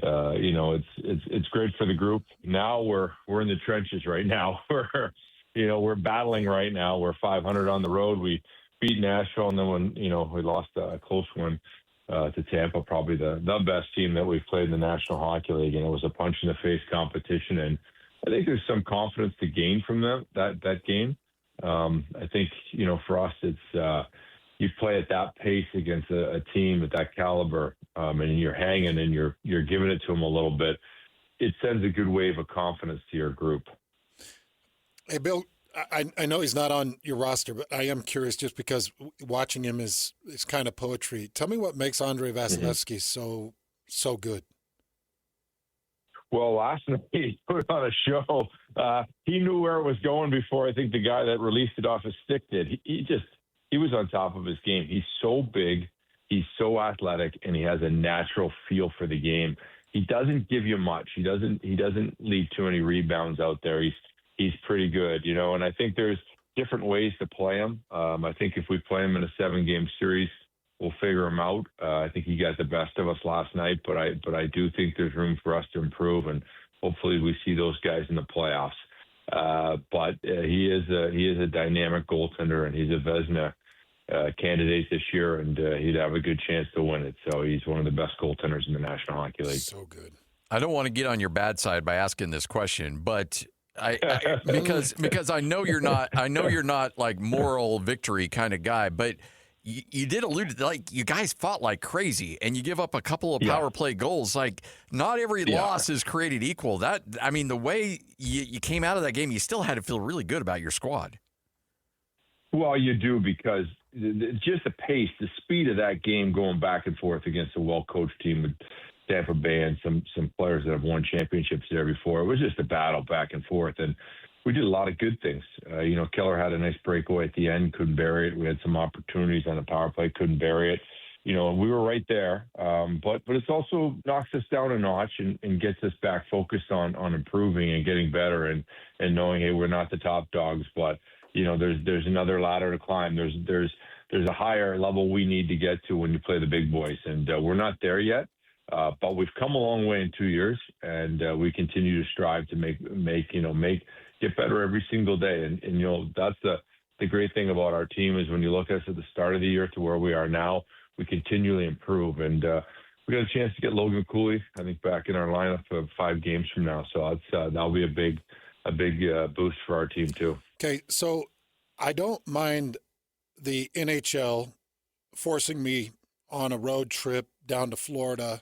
it's great for the group. Now we're in the trenches right now. We're battling right now. We're 500 on the road. We beat Nashville, and then when we lost a close one to Tampa, probably the best team that we've played in the National Hockey League, and it was a punch in the face competition. And I think there's some confidence to gain from that game. I think for us, it's you play at that pace against a team at that caliber, and you're hanging and you're giving it to them a little bit. It sends a good wave of confidence to your group. Hey, Bill, I know he's not on your roster, but I am curious just because watching him is kind of poetry. Tell me what makes Andrei Vasilevsky so good. Well, last night he put on a show. He knew where it was going before I think the guy that released it off his stick did. He was on top of his game. He's so big, he's so athletic, and he has a natural feel for the game. He doesn't give you much. He doesn't leave too many rebounds out there. He's pretty good, and I think there's different ways to play him. I think if we play him in a 7-game series, we'll figure him out. I think he got the best of us last night, but I do think there's room for us to improve, and hopefully we see those guys in the playoffs. But he is a dynamic goaltender, and he's a Vezina candidate this year, and he'd have a good chance to win it. So he's one of the best goaltenders in the National Hockey League. So good. I don't want to get on your bad side by asking this question, but because I know you're not like moral victory kind of guy, but you did allude to, like, you guys fought like crazy and you give up a couple of power play goals. Like, not every loss is created equal. The way you came out of that game, you still had to feel really good about your squad. Well, you do, because just the pace, the speed of that game going back and forth against a well-coached team with Tampa Bay and some players that have won championships there before. It was just a battle back and forth, and we did a lot of good things. Keller had a nice breakaway at the end, couldn't bury it. We had some opportunities on the power play, couldn't bury it. We were right there. But it's also knocks us down a notch and gets us back focused on improving and getting better and knowing, hey, we're not the top dogs, but there's another ladder to climb. There's a higher level we need to get to when you play the big boys, and we're not there yet. But we've come a long way in 2 years, and we continue to strive to get better every single day. And that's the great thing about our team is when you look at us at the start of the year to where we are now, we continually improve. And we got a chance to get Logan Cooley, I think, back in our lineup of 5 games from now. So that'll be a big boost for our team too. Okay, so I don't mind the NHL forcing me on a road trip down to Florida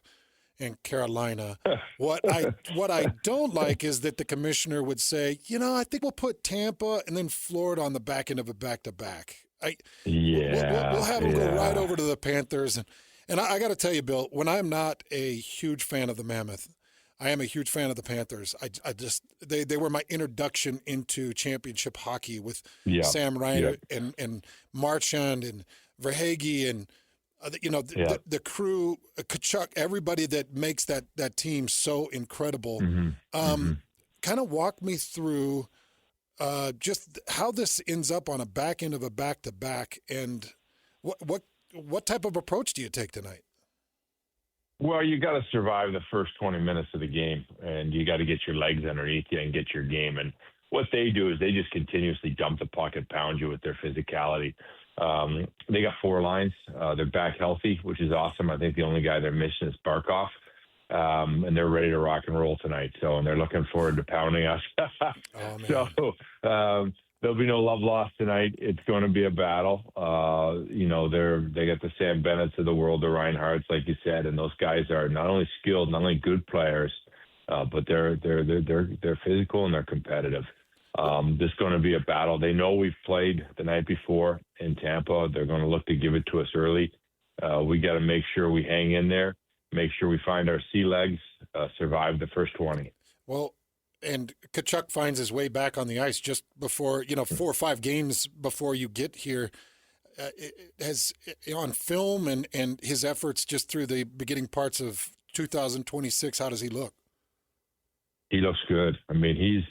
and Carolina. What I don't like is that the commissioner would say, I think we'll put Tampa and then Florida on the back end of a back-to-back. We'll have them go right over to the Panthers. And I got to tell you, Bill, when I'm not a huge fan of the Mammoth, I am a huge fan of the Panthers. They were my introduction into championship hockey with Sam Reiner and Marchand and Verhaeghe and the crew, Kachuk, everybody that makes that team so incredible. Kind of walk me through just how this ends up on a back end of a back-to-back, and what type of approach do you take tonight? Well, you got to survive the first 20 minutes of the game, and you got to get your legs underneath you and get your game. And what they do is they just continuously dump the puck and pound you with their physicality. They got 4 lines. They're back healthy, which is awesome. I think the only guy they're missing is Barkov. And they're ready to rock and roll tonight. And they're looking forward to pounding us. there'll be no love lost tonight. It's going to be a battle. They got the Sam Bennett's of the world, the Reinhardts, like you said, and those guys are not only skilled, not only good players, but they're physical and they're competitive. This is going to be a battle. They know we've played the night before in Tampa. They're going to look to give it to us early. We got to make sure we hang in there, make sure we find our sea legs, survive the first 20. Well, and Tkachuk finds his way back on the ice just before, 4 or 5 games before you get here. On film and his efforts just through the beginning parts of 2026, how does he look? He looks good. I mean, he's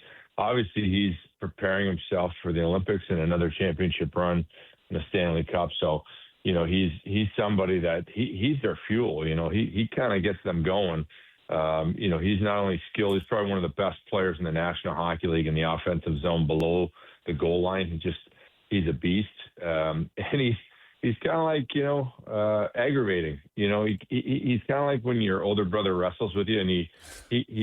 preparing himself for the Olympics and another championship run in the Stanley Cup. So, he's somebody that he's their fuel. He kind of gets them going. He's not only skilled, he's probably one of the best players in the National Hockey League in the offensive zone below the goal line. He's a beast. And he's kind of like, aggravating. He's kind of like when your older brother wrestles with you and he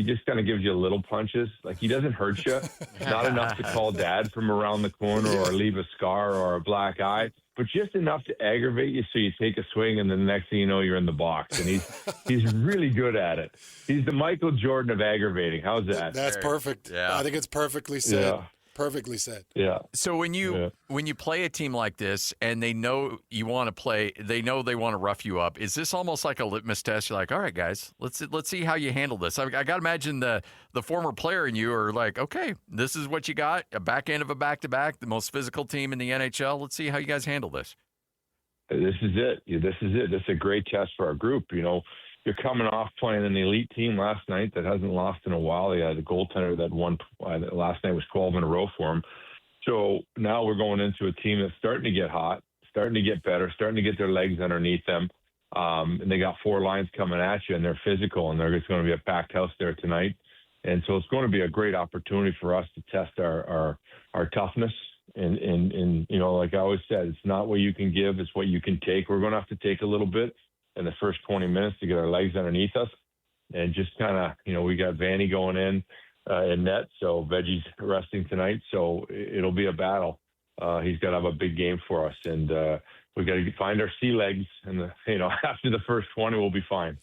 just kind of gives you little punches. Like, he doesn't hurt you. Not enough to call dad from around the corner or leave a scar or a black eye, but just enough to aggravate you so you take a swing and then the next thing you know, you're in the box. And he's really good at it. He's the Michael Jordan of aggravating. How's that? That's perfect. Yeah. I think it's perfectly said. Yeah. Perfectly said. Yeah. So when you play a team like this and they know you want to play, they know they want to rough you up. Is this almost like a litmus test? You're like, all right, guys, let's see how you handle this. I got to imagine the former player in you are like, okay, this is what you got, a back end of a back-to-back, the most physical team in the NHL. Let's see how you guys handle this. This is it. This is a great test for our group. You're coming off playing an elite team last night that hasn't lost in a while. They had a goaltender that won last night was 12 in a row for him. So now we're going into a team that's starting to get hot, starting to get better, starting to get their legs underneath them. And they got 4 lines coming at you, and they're physical, and there's going to be a packed house there tonight. And so it's going to be a great opportunity for us to test our toughness. And like I always said, it's not what you can give, it's what you can take. We're going to have to take a little bit in the first 20 minutes to get our legs underneath us and just kind of, we got Vanny going in net. So Veggie's resting tonight. So it'll be a battle. He's got to have a big game for us. And we got to find our sea legs and after the first 20, we'll be fine.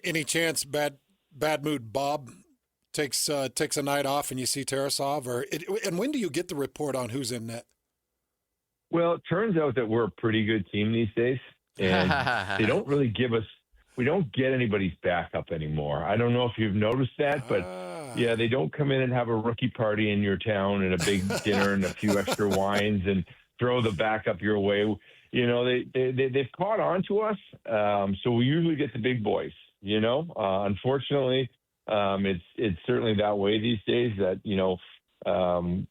Any chance bad mood Bob takes a night off and you see Tarasov and when do you get the report on who's in net? Well, it turns out that we're a pretty good team these days. And they don't really we don't get anybody's backup anymore. I don't know if you've noticed that, but yeah, they don't come in and have a rookie party in your town and a big dinner and a few extra wines and throw the backup your way. They've caught on to us. So we usually get the big boys, unfortunately, it's certainly that way these days that,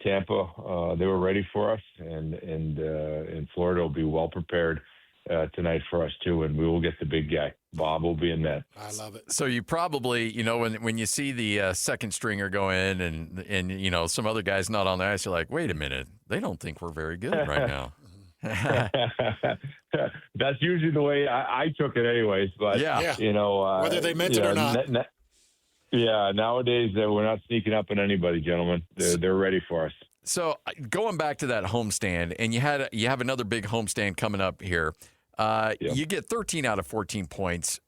Tampa, they were ready for us and Florida will be well prepared tonight for us too, and we will get the big guy. Bob will be in net. I love it. So you probably, when you see the second stringer go in and some other guys not on the ice, you're like, wait a minute, they don't think we're very good right now. That's usually the way I took it, anyways. But whether they meant it or not. Nowadays we're not sneaking up on anybody, gentlemen. They're ready for us. So going back to that homestand, and you have another big homestand coming up here. You get 13 out of 14 points.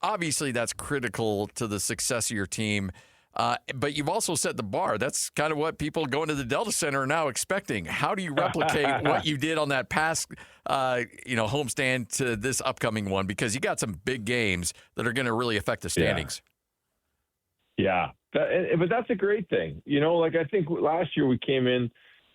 Obviously, that's critical to the success of your team. But you've also set the bar. That's kind of what people going to the Delta Center are now expecting. How do you replicate what you did on that past, homestand to this upcoming one? Because you got some big games that are going to really affect the standings. Yeah. But that's a great thing. I think last year we came in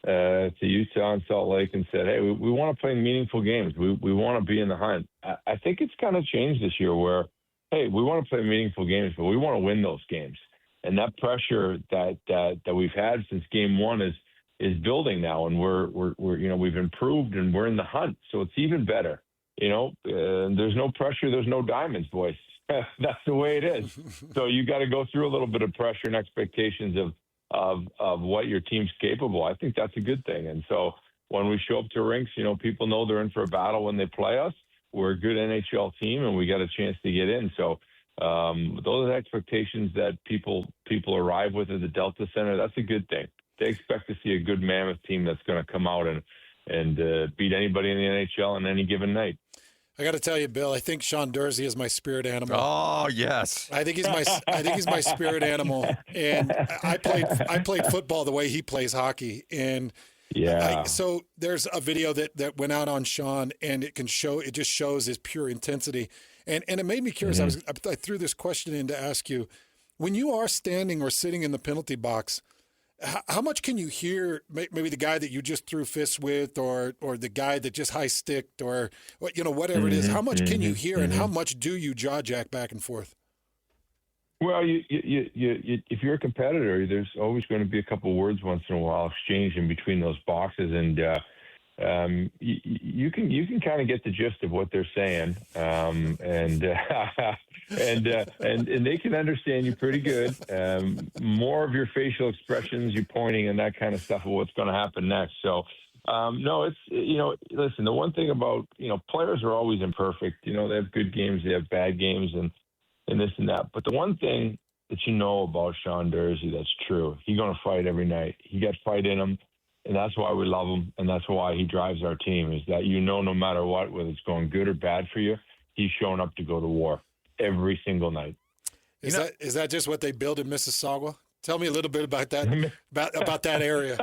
to Utah and Salt Lake and said, hey, we want to play meaningful games. We want to be in the hunt. I think it's kind of changed this year where, hey, we want to play meaningful games, but we want to win those games. And that pressure that we've had since game one is building now, and we're we've improved and we're in the hunt. So it's even better. There's no pressure, there's no diamonds, boys. That's the way it is. So you got to go through a little bit of pressure and expectations of what your team's capable. I think that's a good thing. And so when we show up to rinks, people know they're in for a battle when they play us. We're a good NHL team, and we got a chance to get in. So those are the expectations that people arrive with at the Delta Center. That's a good thing. they expect to see a good Mammoth team that's going to come out and beat anybody in the NHL on any given night. I got to tell you, Bill, I think Sean Dursey is my spirit animal. Oh, yes. I think he's my spirit animal. And I played football the way he plays hockey. And so there's a video that went out on Sean, and it just shows his pure intensity. And it made me curious. Mm-hmm. I threw this question in to ask you, when you are standing or sitting in the penalty box, how much can you hear maybe the guy that you just threw fists with, or the guy that just high sticked, or whatever it is? How much can you hear, and how much do you jaw jack back and forth? Well, you if you're a competitor, there's always going to be a couple of words once in a while exchanged in between those boxes, and you can kind of get the gist of what they're saying, and they can understand you pretty good. More of your facial expressions, you pointing and that kind of stuff of what's going to happen next. So, no, it's, listen, the one thing about, players are always imperfect. They have good games, they have bad games and this and that. But the one thing that about Sean Dursey that's true, he's going to fight every night. He got fight in him. And that's why we love him, and that's why he drives our team, is that no matter what, whether it's going good or bad for you, he's showing up to go to war every single night. Is that just what they build in Mississauga? Tell me a little bit about that, about that area.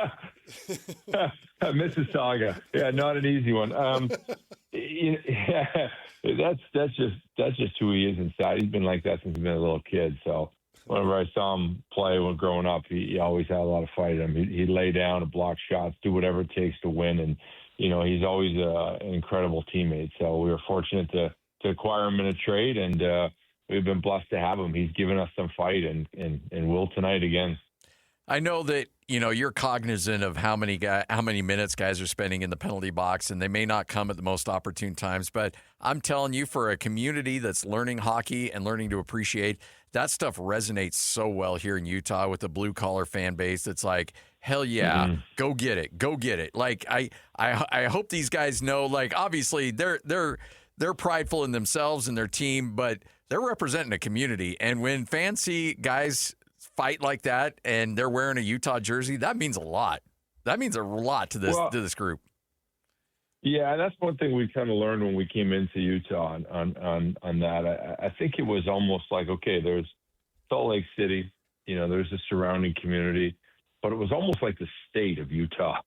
Mississauga, yeah, not an easy one. That's just who he is inside. He's been like that since he's been a little kid, so. Whenever I saw him play when growing up, he always had a lot of fight in him. He'd lay down and block shots, do whatever it takes to win. And, he's always an incredible teammate. So we were fortunate to acquire him in a trade, and we've been blessed to have him. He's given us some fight and will tonight again. I know that, you're cognizant of how many minutes guys are spending in the penalty box, and they may not come at the most opportune times. But I'm telling you, for a community that's learning hockey and learning to appreciate, that stuff resonates so well here in Utah with the blue-collar fan base. It's like, hell yeah, go get it, go get it. Like, I hope these guys know, like, obviously they're prideful in themselves and their team, but they're representing a community. And when fans see guys fight like that and they're wearing a Utah jersey, that means a lot. That means a lot to this group. Yeah, that's one thing we kind of learned when we came into Utah on that. I think it was almost like, okay, there's Salt Lake City, there's the surrounding community, but it was almost like the state of Utah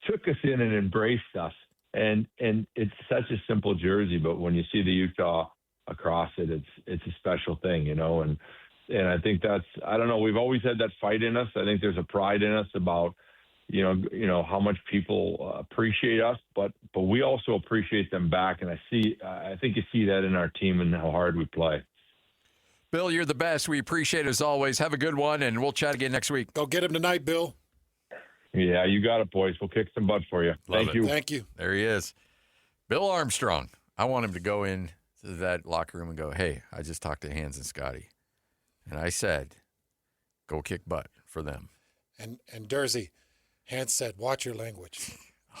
took us in and embraced us. And it's such a simple jersey, but when you see the Utah across it, it's a special thing, and I think that's, I don't know, we've always had that fight in us. I think there's a pride in us about, how much people appreciate us, but we also appreciate them back. And I think you see that in our team and how hard we play. Bill, you're the best. We appreciate it as always. Have a good one, and we'll chat again next week. Go get him tonight, Bill. Yeah, you got it, boys. We'll kick some butt for you. Thank you. Thank you. There he is. Bill Armstrong. I want him to go in to that locker room and go, hey, I just talked to Hans and Scotty, and I said, go kick butt for them. And Dursey, Hans said, watch your language.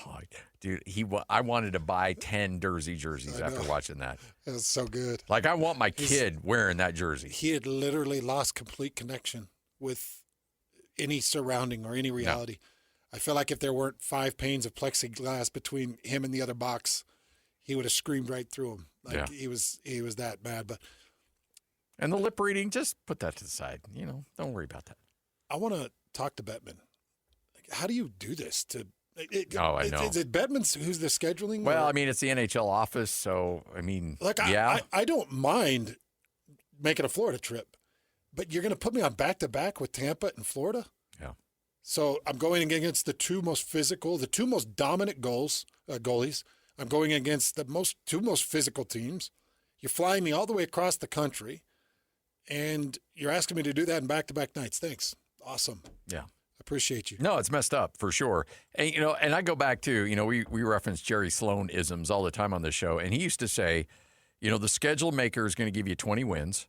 Oh, dude, I wanted to buy 10 Dursey jerseys after watching that. It was so good. Like, I want my kid wearing that jersey. He had literally lost complete connection with any surrounding or any reality. Yeah. I feel like if there weren't 5 panes of plexiglass between him and the other box, he would have screamed right through him. Like, he was that bad. And the lip reading, just put that to the side. Don't worry about that. I want to talk to Bettman. How do you do this? I know. Is it Bettman who's the scheduling? Well, I mean, it's the NHL office, so, yeah. I don't mind making a Florida trip, but you're going to put me on back-to-back with Tampa and Florida? Yeah. So I'm going against the two most physical, the two most dominant goalies. I'm going against the two most physical teams. You're flying me all the way across the country, and you're asking me to do that in back-to-back nights. Thanks. Awesome. Yeah. Appreciate you. No, it's messed up for sure. And, and I go back to, we reference Jerry Sloan isms all the time on this show. And he used to say, the schedule maker is going to give you 20 wins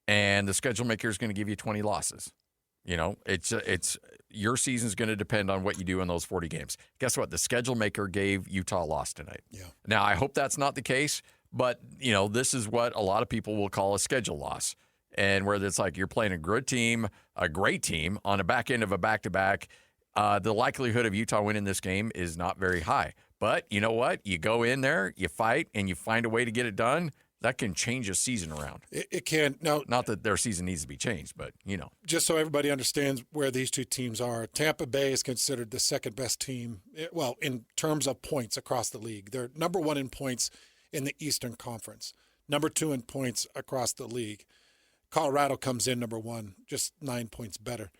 and the schedule maker is going to give you 20 losses. It's your season's going to depend on what you do in those 40 games. Guess what? The schedule maker gave Utah a loss tonight. Yeah. Now, I hope that's not the case, but, this is what a lot of people will call a schedule loss. and where it's like you're playing a good team, a great team on a back end of a back-to-back, the likelihood of Utah winning this game is not very high. But you know what? You go in there, you fight, and you find a way to get it done. That can change a season around. It can. Now, not that their season needs to be changed, but, Just so everybody understands where these two teams are, Tampa Bay is considered the second best team, well, in terms of points across the league. They're number 1 in points in the Eastern Conference, number 2 in points across the league. Colorado comes in number 1, just 9 points better.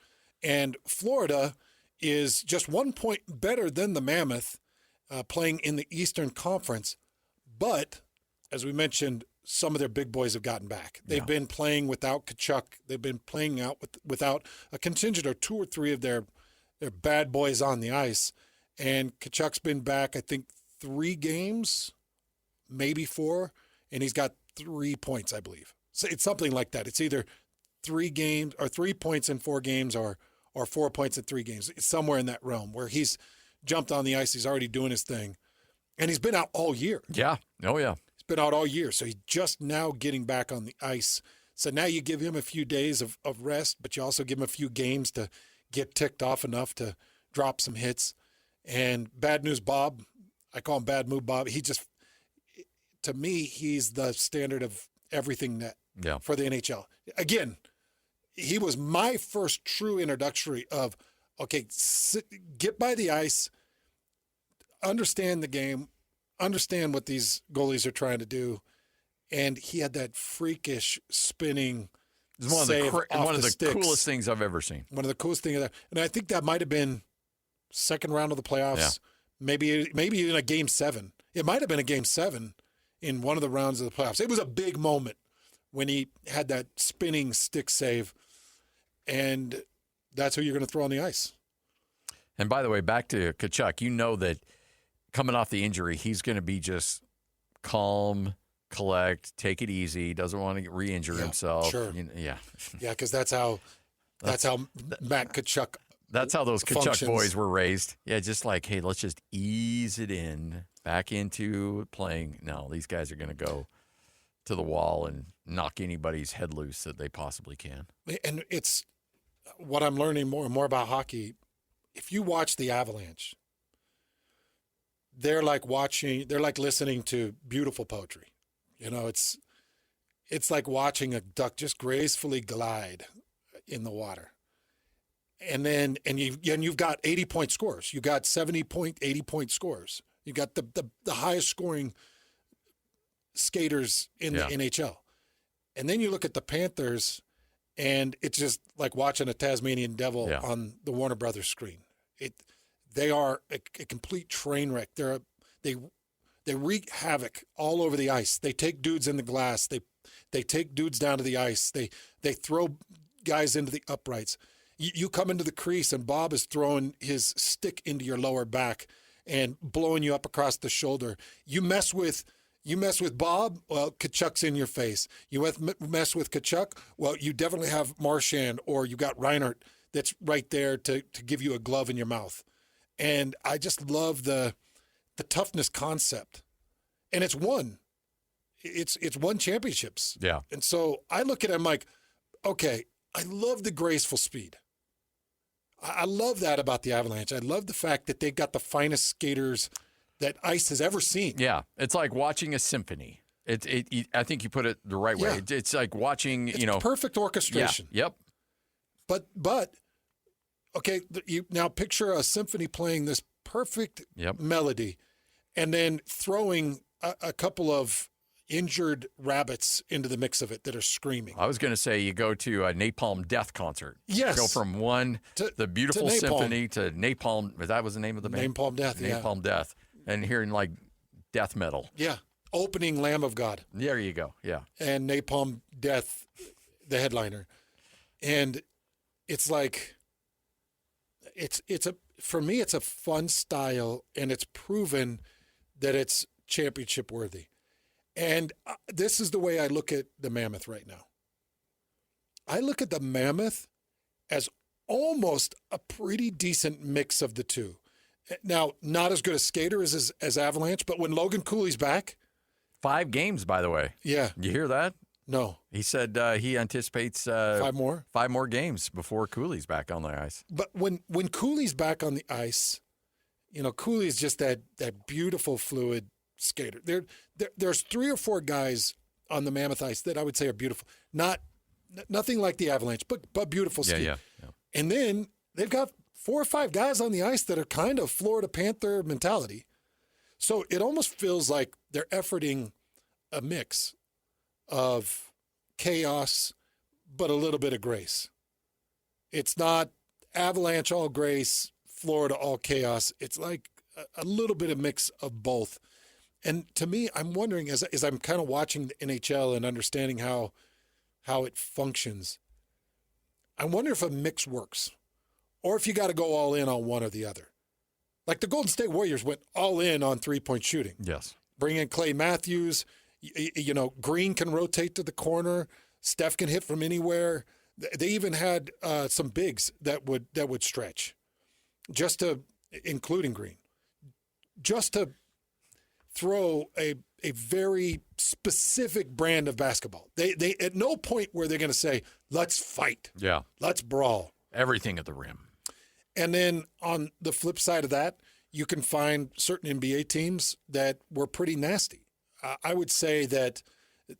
And Florida is just 1 point better than the Mammoth, playing in the Eastern Conference. But, as we mentioned, some of their big boys have gotten back. They've been playing without Kachuk. They've been playing out without a contingent or 2 or 3 of their bad boys on the ice. And Kachuk's been back, I think, 3 games, maybe 4, and he's got 3 points, I believe. So it's something like that. It's either 3 games or 3 points in 4 games or 4 points in 3 games. It's somewhere in that realm where he's jumped on the ice. He's already doing his thing. And he's been out all year. Yeah. Oh, yeah. He's been out all year. So he's just now getting back on the ice. So now you give him a few days of rest, but you also give him a few games to get ticked off enough to drop some hits. And Bad News Bob, I call him Bad Mood Bob. He just, to me, he's the standard of everything net for the NHL. Again, he was my first true introductory of, okay, get by the ice, understand the game, understand what these goalies are trying to do. And he had that freakish spinning save one of the coolest things I've ever seen. One of the coolest things. And I think that might have been second round of the playoffs, maybe even a Game 7. It might have been a Game 7 in one of the rounds of the playoffs. It was a big moment when he had that spinning stick save. And that's who you're going to throw on the ice. And by the way, back to Kachuk, you know that coming off the injury, he's going to be just calm, collect, take it easy, doesn't want to re-injure himself. Sure. Yeah, because that's how Matt Kachuk. That's how those Kachuk functions. boys were raised. Yeah, just like, hey, let's just ease it in, back into playing. No, these guys are going to go to the wall and knock anybody's head loose that they possibly can. And it's what I'm learning more and more about hockey. If you watch the Avalanche, they're like listening to beautiful poetry. It's like watching a duck just gracefully glide in the water. And you've got 80-point scores. You got 70-point, 80-point scores. You got the highest scoring skaters in the NHL. And then you look at the Panthers, and it's just like watching a Tasmanian devil on the Warner Brothers screen. They are a complete train wreck. They wreak havoc all over the ice. They take dudes in the glass. They take dudes down to the ice. They throw guys into the uprights. You come into the crease, and Bob is throwing his stick into your lower back and blowing you up across the shoulder. You mess with Bob, well, Kachuk's in your face. You mess with Kachuk, well, you definitely have Marchand, or you got Reinhardt that's right there to give you a glove in your mouth. And I just love the toughness concept. And it's won championships. Yeah. And so I look at him like, okay, I love the graceful speed. I love that about the Avalanche. I love the fact that they've got the finest skaters that ice has ever seen. Yeah, it's like watching a symphony. I think you put it the right way. It's like watching, perfect orchestration. Yeah, yep. But okay, you now picture a symphony playing this perfect melody, and then throwing a couple of injured rabbits into the mix of it that are screaming. I was going to say you go to a Napalm Death concert. Yes. Go from the beautiful symphony to Napalm. That was the name of the band? Napalm Death, Napalm Death. And hearing like death metal. Yeah. Opening Lamb of God. There you go. Yeah. And Napalm Death, the headliner. And it's like, for me, it's a fun style, and it's proven that it's championship worthy. And this is the way I look at the Mammoth right now. I look at the Mammoth as almost a pretty decent mix of the two. Now, not as good a skater as Avalanche, but when Logan Cooley's back. 5 games, by the way. Yeah. You hear that? No. He said he anticipates 5 more? 5 more games before Cooley's back on the ice. But when Cooley's back on the ice, Cooley's just that beautiful fluid skater. There's 3 or 4 guys on the Mammoth ice that I would say are beautiful. Nothing like the Avalanche, but beautiful ski. Yeah. And then they've got 4 or 5 guys on the ice that are kind of Florida Panther mentality. So it almost feels like they're efforting a mix of chaos, but a little bit of grace. It's not Avalanche all grace, Florida all chaos. It's like a little bit of mix of both. And to me, I'm wondering as I'm kind of watching the NHL and understanding how it functions, I wonder if a mix works or if you got to go all in on one or the other. Like the Golden State Warriors went all in on 3-point shooting. Yes. Bring in Clay Matthews. Green can rotate to the corner. Steph can hit from anywhere. They even had some bigs that would stretch, including Green, just to throw a very specific brand of basketball. They at no point where they're going to say, let's fight. Yeah. Let's brawl. Everything at the rim. And then on the flip side of that, you can find certain NBA teams that were pretty nasty. I would say that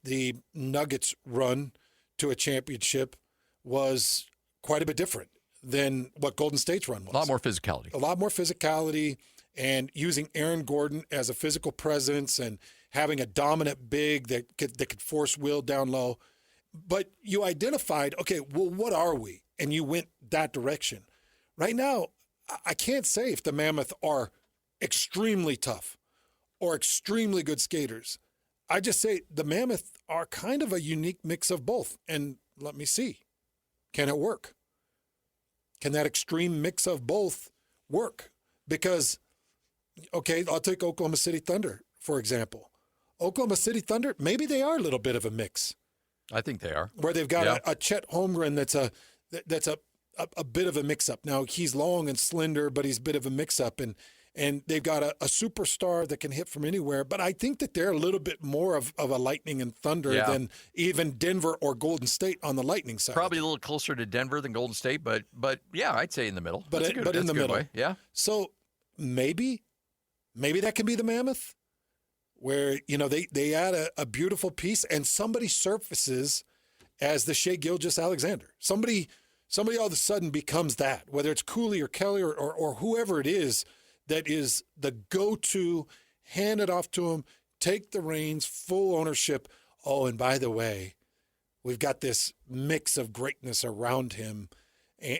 the Nuggets run to a championship was quite a bit different than what Golden State's run was. A lot more physicality. And using Aaron Gordon as a physical presence and having a dominant big that could force Will down low. But you identified, okay, well, what are we? And you went that direction. Right now, I can't say if the Mammoth are extremely tough or extremely good skaters. I just say the Mammoth are kind of a unique mix of both. And let me see. Can it work? Can that extreme mix of both work? Because, okay, I'll take Oklahoma City Thunder, for example. Oklahoma City Thunder, maybe they are a little bit of a mix. I think they are. Where they've got a Chet Holmgren that's a bit of a mix-up. Now, he's long and slender, but he's a bit of a mix-up. And they've got a superstar that can hit from anywhere. But I think that they're a little bit more of a Lightning and Thunder than even Denver or Golden State on the Lightning side. Probably a little closer to Denver than Golden State, but yeah, I'd say in the middle. But in the middle. Way. Yeah. So maybe that can be the Mammoth, where they add a beautiful piece and somebody surfaces as the Shai Gilgeous-Alexander. Somebody all of a sudden becomes that, whether it's Cooley or Kelly or whoever it is that is the go-to, hand it off to him, take the reins, full ownership. Oh, and by the way, we've got this mix of greatness around him,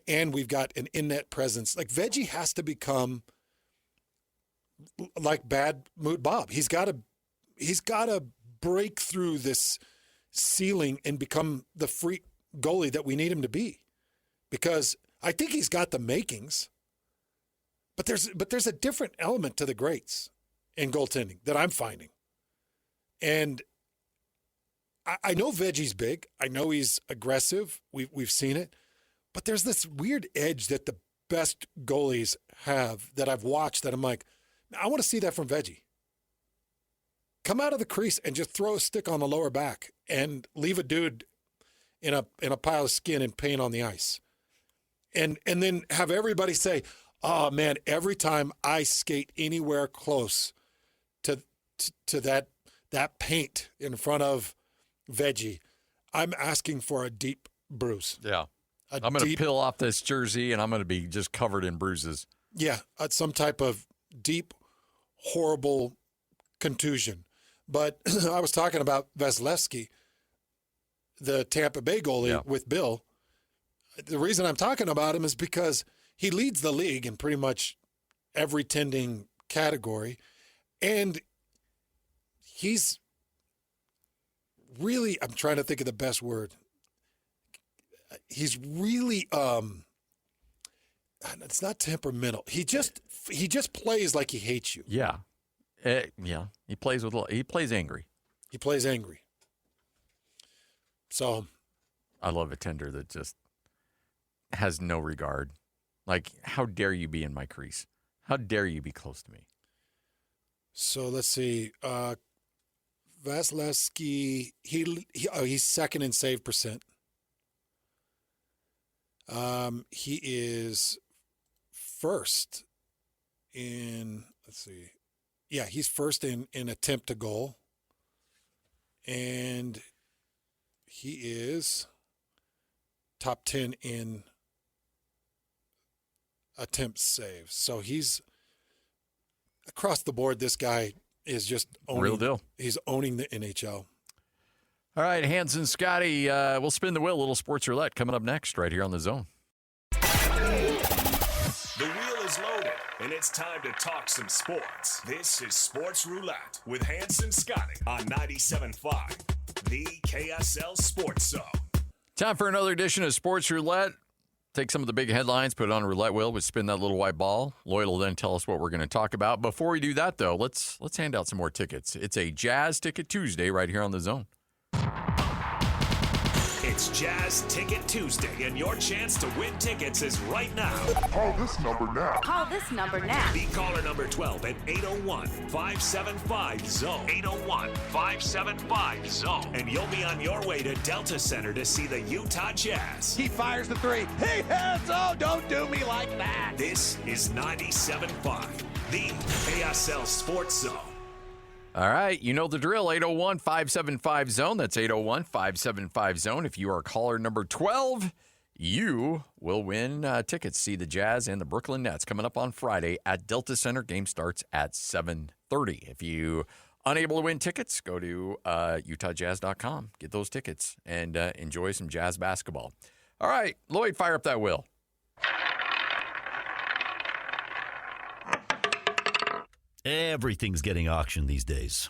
and we've got an in-net presence. Like Veggie has to become like Bad Mood Bob. He's got to break through this ceiling and become the freak goalie that we need him to be. Because I think he's got the makings, but there's a different element to the greats in goaltending that I'm finding. And I know Veggie's big. I know he's aggressive. We've seen it. But there's this weird edge that the best goalies have that I've watched that I'm like, I want to see that from Veggie. Come out of the crease and just throw a stick on the lower back and leave a dude in a pile of skin and paint on the ice. And then have everybody say, oh, man, every time I skate anywhere close to that paint in front of Veggie, I'm asking for a deep bruise. Yeah. I'm going to peel off this jersey, and I'm going to be just covered in bruises. Yeah, some type of deep, horrible contusion. But I was talking about Vasilevsky, the Tampa Bay goalie with Bill. The reason I'm talking about him is because he leads the league in pretty much every tending category. And he's really, I'm trying to think of the best word. He's really, it's not temperamental. He just plays like he hates you. Yeah. He plays angry. He plays angry. So. I love a tender that just has no regard. Like, how dare you be in my crease? How dare you be close to me? So let's see. Vasilevsky, he's second in save percent. He is first in, he's first in attempt to goal. And he is top 10 in attempt saves. So he's across the board. This guy is just owning, real deal. He's owning the NHL. All right, Hans and Scotty, we'll spin the wheel. A little sports roulette coming up next right here on The Zone. The wheel is loaded, and it's time to talk some sports. This is Sports Roulette with Hans and Scotty on 97.5, the KSL Sports Zone. Time for another edition of Sports Roulette. Take some of the big headlines, put it on a roulette wheel, we spin that little white ball. Lloyd will then tell us what we're going to talk about. Before we do that, though, let's hand out some more tickets. It's a Jazz Ticket Tuesday right here on The Zone. It's Jazz Ticket Tuesday, and your chance to win tickets is right now. Call this number now. Call this number now. Be caller number 12 at 801-575-ZONE. 801-575-ZONE. And you'll be on your way to Delta Center to see the Utah Jazz. He fires the three. Hey, hands, don't do me like that. This is 97.5, the KSL Sports Zone. All right, you know the drill, 801-575-ZONE. That's 801-575-ZONE. If you are caller number 12, you will win tickets to see the Jazz and the Brooklyn Nets coming up on Friday at Delta Center. Game starts at 7:30. If you unable to win tickets, go to UtahJazz.com. Get those tickets and enjoy some Jazz basketball. All right, Lloyd, fire up that wheel. Everything's getting auctioned these days.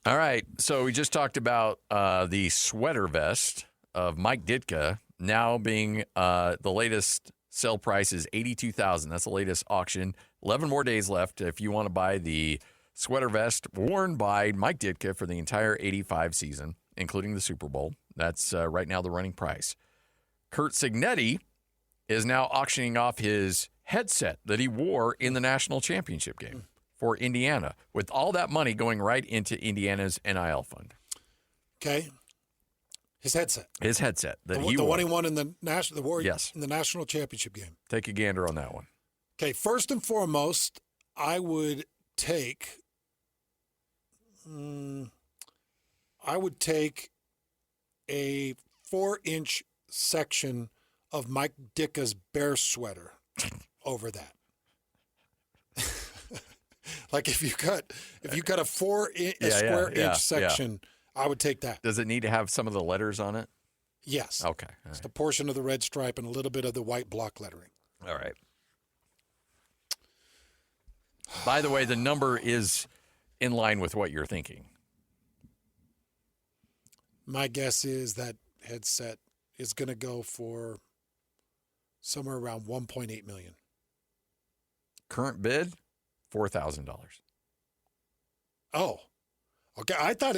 All right, so we just talked about the sweater vest of Mike Ditka now being the latest sale price is $82,000. That's the latest auction. 11 more days left if you want to buy the sweater vest worn by Mike Ditka for the entire 85 season, including the Super Bowl. That's right now the running price. Kurt Signetti is now auctioning off his headset that he wore in the national championship game for Indiana, with all that money going right into Indiana's NIL fund. Okay. His headset. His headset. The one he won in the national, yes, in the national championship game. Take a gander on that one. Okay, first and foremost, I would take a 4-inch section of Mike Ditka's bear sweater over that. Like if you cut a square inch section, I would take that. Does it need to have some of the letters on it? Yes. Okay. Just a portion of the red stripe and a little bit of the white block lettering. All right. By the way, the number is in line with what you're thinking. My guess is that headset is going to go for somewhere around $1.8 million. Current bid, $4,000. Oh, okay. I thought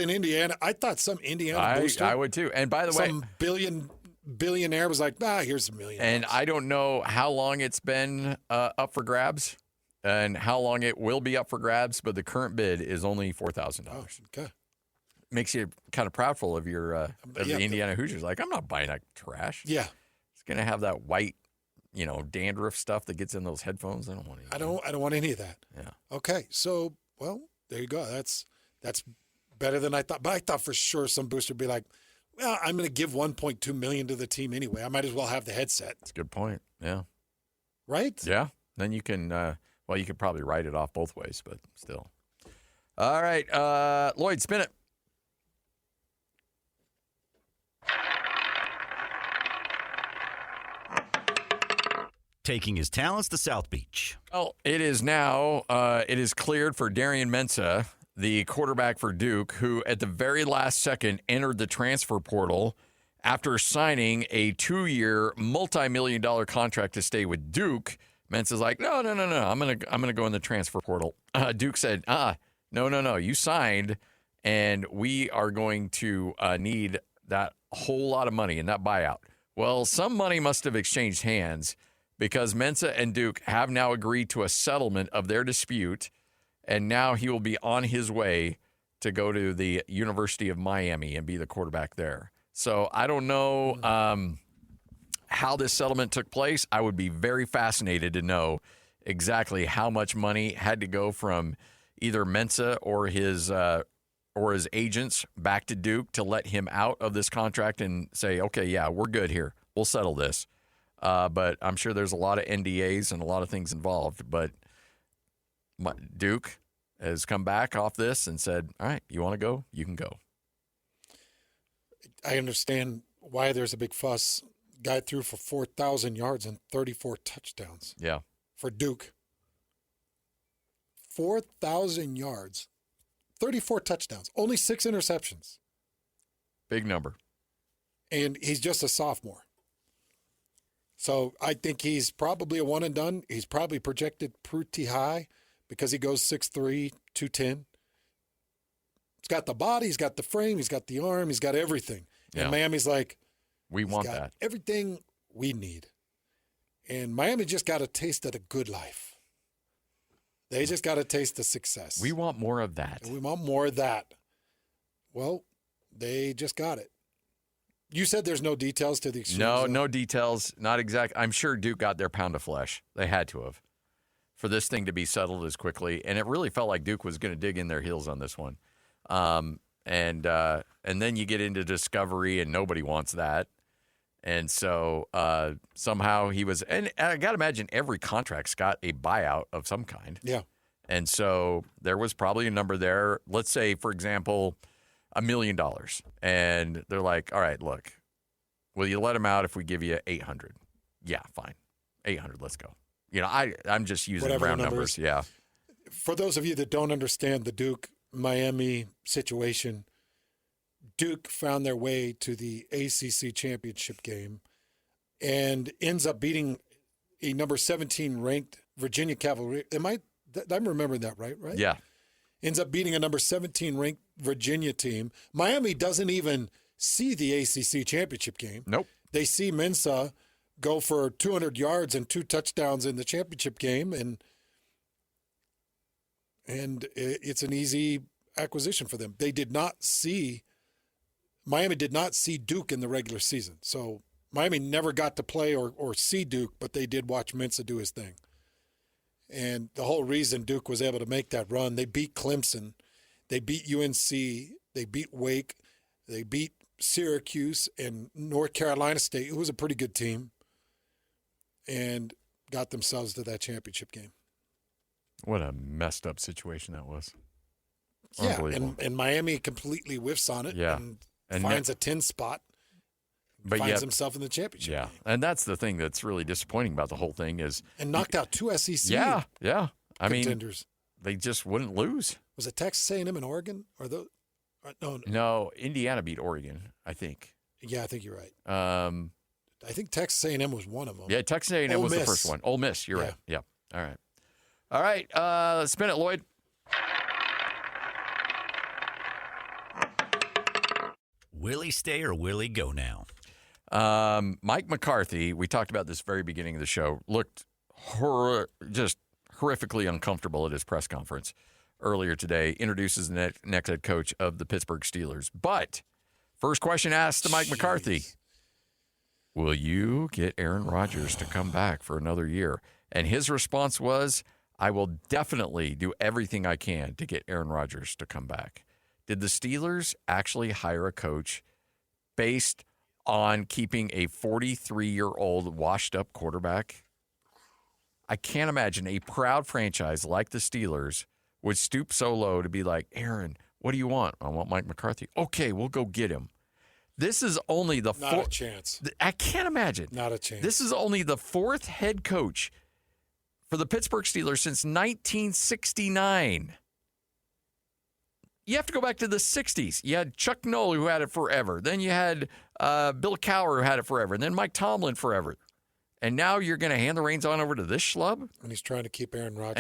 some Indiana booster. I would too. And by the way, some billionaire was like, here's $1 million. And I don't know how long it's been up for grabs and how long it will be up for grabs, but the current bid is only $4,000. Oh, okay. Makes you kind of proudful of your the Indiana Hoosiers. Like, I'm not buying that trash. Yeah. It's going to have that white, dandruff stuff that gets in those headphones. I don't want any. I don't want any of that. Yeah. Okay. So, well, there you go. That's better than I thought. But I thought for sure some booster would be like, well, I'm going to give $1.2 million to the team anyway. I might as well have the headset. That's a good point. Yeah. Right? Yeah. Then you can, you could probably write it off both ways, but still. All right. Lloyd, spin it. Taking his talents to South Beach. Well, it is now, it is cleared for Darian Mensah, the quarterback for Duke, who at the very last second entered the transfer portal after signing a 2-year, multi-million-dollar contract to stay with Duke. Mensah's like, no, I'm gonna go in the transfer portal. Duke said, no, you signed, and we are going to need that whole lot of money in that buyout. Well, some money must have exchanged hands, because Mensah and Duke have now agreed to a settlement of their dispute, and now he will be on his way to go to the University of Miami and be the quarterback there. So I don't know how this settlement took place. I would be very fascinated to know exactly how much money had to go from either Mensa or his agents back to Duke to let him out of this contract and say, okay, yeah, we're good here. We'll settle this. But I'm sure there's a lot of NDAs and a lot of things involved. But Duke has come back off this and said, all right, you want to go? You can go. I understand why there's a big fuss. Guy threw for 4,000 yards and 34 touchdowns. Yeah. For Duke. 4,000 yards, 34 touchdowns, only 6 interceptions. Big number. And he's just a sophomore. So I think he's probably a one and done. He's probably projected pretty high because he goes 6'3", 210. He's got the body, he's got the frame, he's got the arm, he's got everything. Yeah. And Miami's like, we want got that. Everything we need. And Miami just got a taste of the good life. They just got a taste of success. We want more of that. And we want more of that. Well, they just got it. You said there's no details to the exchange. No details. Not exact. I'm sure Duke got their pound of flesh. They had to have for this thing to be settled as quickly. And it really felt like Duke was going to dig in their heels on this one. And then you get into discovery, and nobody wants that. And so somehow he was – and I got to imagine every contract's got a buyout of some kind. Yeah. And so there was probably a number there. Let's say, for example, $1 million. And they're like, all right, look, will you let him out if we give you 800? Yeah, fine. 800, let's go. You know, I'm just using whatever round numbers. Yeah. For those of you that don't understand the Duke-Miami situation, Duke found their way to the ACC championship game and ends up beating a number 17 ranked Virginia Cavalry. I'm remembering that right? Yeah. Ends up beating a number 17 ranked Virginia team. Miami doesn't even see the ACC championship game. Nope. They see Mensa go for 200 yards and 2 touchdowns in the championship game, and it's an easy acquisition for them. Miami did not see Duke in the regular season. So Miami never got to play or see Duke, but they did watch Mensa do his thing. And the whole reason Duke was able to make that run, they beat Clemson, they beat UNC, they beat Wake, they beat Syracuse and North Carolina State, who was a pretty good team, and got themselves to that championship game. What a messed up situation that was. Yeah, and Miami completely whiffs on it. Yeah. And finds a 10 spot, finds himself in the championship game. And that's the thing that's really disappointing about the whole thing is – and knocked out 2 SEC Yeah. I contenders. mean, they just wouldn't lose. Was it Texas A&M and Oregon? No, Indiana beat Oregon, I think. Yeah, I think you're right. I think Texas A&M was one of them. Yeah, Texas A&M was the first one. Ole Miss, you're right. Yeah. All right, let's spin it, Lloyd. Will he stay or will he go now? Mike McCarthy, we talked about this very beginning of the show, looked just horrifically uncomfortable at his press conference earlier today, introduces the next head coach of the Pittsburgh Steelers. But first question asked to Mike McCarthy, will you get Aaron Rodgers to come back for another year? And his response was, I will definitely do everything I can to get Aaron Rodgers to come back. Did the Steelers actually hire a coach based on keeping a 43-year-old washed-up quarterback? I can't imagine a proud franchise like the Steelers would stoop so low to be like, Aaron, what do you want? I want Mike McCarthy. Okay, we'll go get him. This is only the fourth. Not a chance. I can't imagine. Not a chance. This is only the 4th head coach for the Pittsburgh Steelers since 1969. You have to go back to the 60s. You had Chuck Noll, who had it forever. Then you had Bill Cowher, who had it forever. And then Mike Tomlin forever. And now you're going to hand the reins on over to this schlub? And he's trying to keep Aaron Rodgers.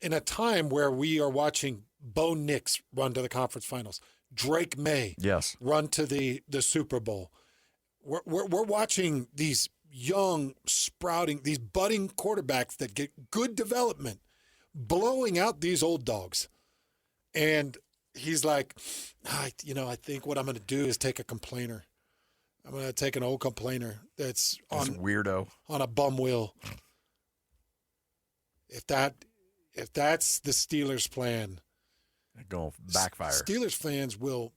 In a time where we are watching Bo Nix run to the conference finals, Drake May run to the Super Bowl. We're watching these young, sprouting, these budding quarterbacks that get good development, blowing out these old dogs. And he's like, I think what I'm going to do is take a complainer. I'm going to take an old complainer that's on weirdo on a bum wheel. If that's the Steelers' plan, going backfire. Steelers fans will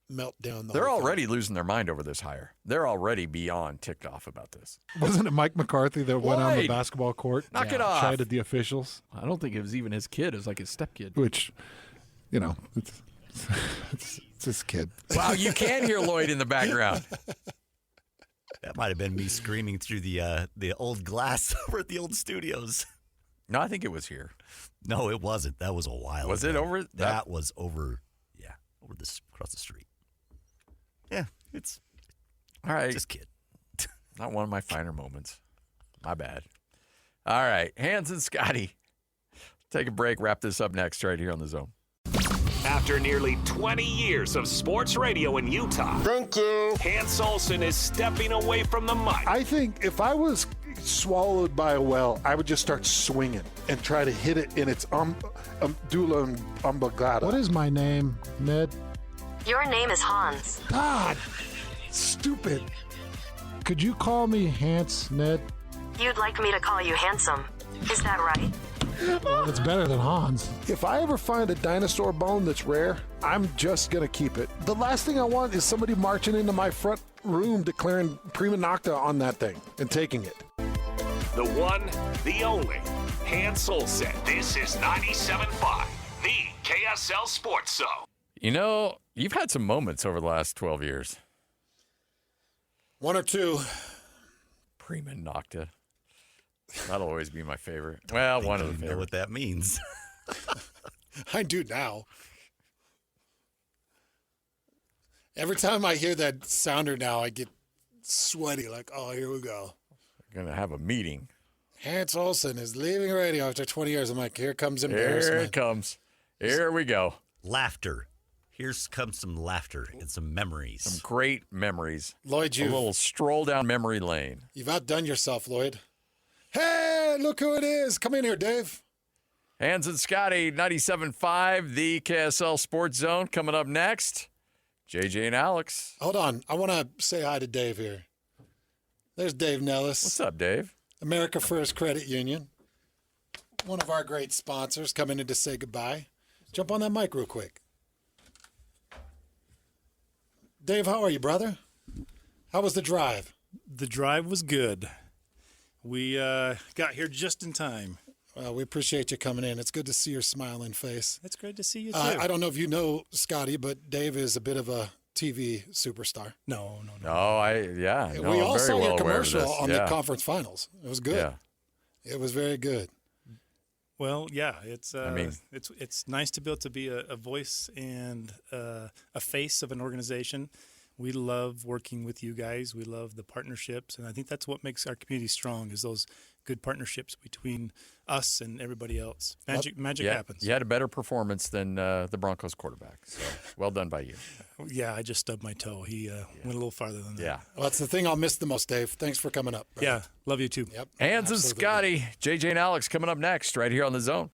melt down. They're already losing their mind over this hire. They're already beyond ticked off about this. Wasn't it Mike McCarthy that went on the basketball court? Knock it off. Chided the officials. I don't think it was even his kid. It was like his stepkid. Which, it's his kid. Wow, you can hear Lloyd in the background. That might have been me screaming through the old glass over at the old studios. No, I think it was here. No, it wasn't. That was a while Was ago. it over? That was over, over this across the street. Yeah, it's all right. Just kid. Not one of my finer moments. My bad. All right, Hans and Scotty. Take a break. Wrap this up next right here on The Zone. After nearly 20 years of sports radio in Utah, Thank you. Hans Olsen is stepping away from the mic. I think if I was swallowed by a whale, I would just start swinging and try to hit it in its dula umbilata. What is my name, Ned? Your name is Hans. God, stupid. Could you call me Hans, Ned? You'd like me to call you handsome. Is that right? Well, it's better than Hans. If I ever find a dinosaur bone that's rare, I'm just going to keep it. The last thing I want is somebody marching into my front room declaring prima nocta on that thing and taking it. The one, the only, Hans Olsen. This is 97.5, the KSL Sports Zone. You know, you've had some moments over the last 12 years. One or two. Prima nocta. That'll always be my favorite. Well, one of the favorites. Know what that means. I do now. Every time I hear that sounder now, I get sweaty, like, oh, here we go. We're going to have a meeting. Hans Olsen is leaving radio after 20 years. I'm like, here comes embarrassment. Here it comes. Here we go. Laughter. Here comes some laughter and some memories. Some great memories. Lloyd, a little stroll down memory lane. You've outdone yourself, Lloyd. Hey, look who it is. Come in here, Dave. Hans and Scotty, 97.5, the KSL Sports Zone. Coming up next, JJ and Alex. Hold on. I want to say hi to Dave here. There's Dave Nellis. What's up, Dave? America First Credit Union. One of our great sponsors coming in to say goodbye. Jump on that mic real quick. Dave, how are you, brother? How was the drive? The drive was good. We got here just in time. Well, we appreciate you coming in. It's good to see your smiling face. It's great to see you, too. I don't know if you know Scotty, but Dave is a bit of a TV superstar. No. We all saw your commercial on the conference finals. It was good. Yeah. It was very good. Well, yeah, it's nice to be able to be a voice and a face of an organization. We love working with you guys. We love the partnerships, and I think that's what makes our community strong is those good partnerships between us and everybody else. Magic happens. You had a better performance than the Broncos quarterback, so well done by you. Yeah, I just stubbed my toe. He went a little farther than that. Yeah. Well, that's the thing I'll miss the most, Dave. Thanks for coming up. Brother. Yeah, love you too. Yep. Hans and Absolutely. Scotty, JJ and Alex coming up next right here on The Zone.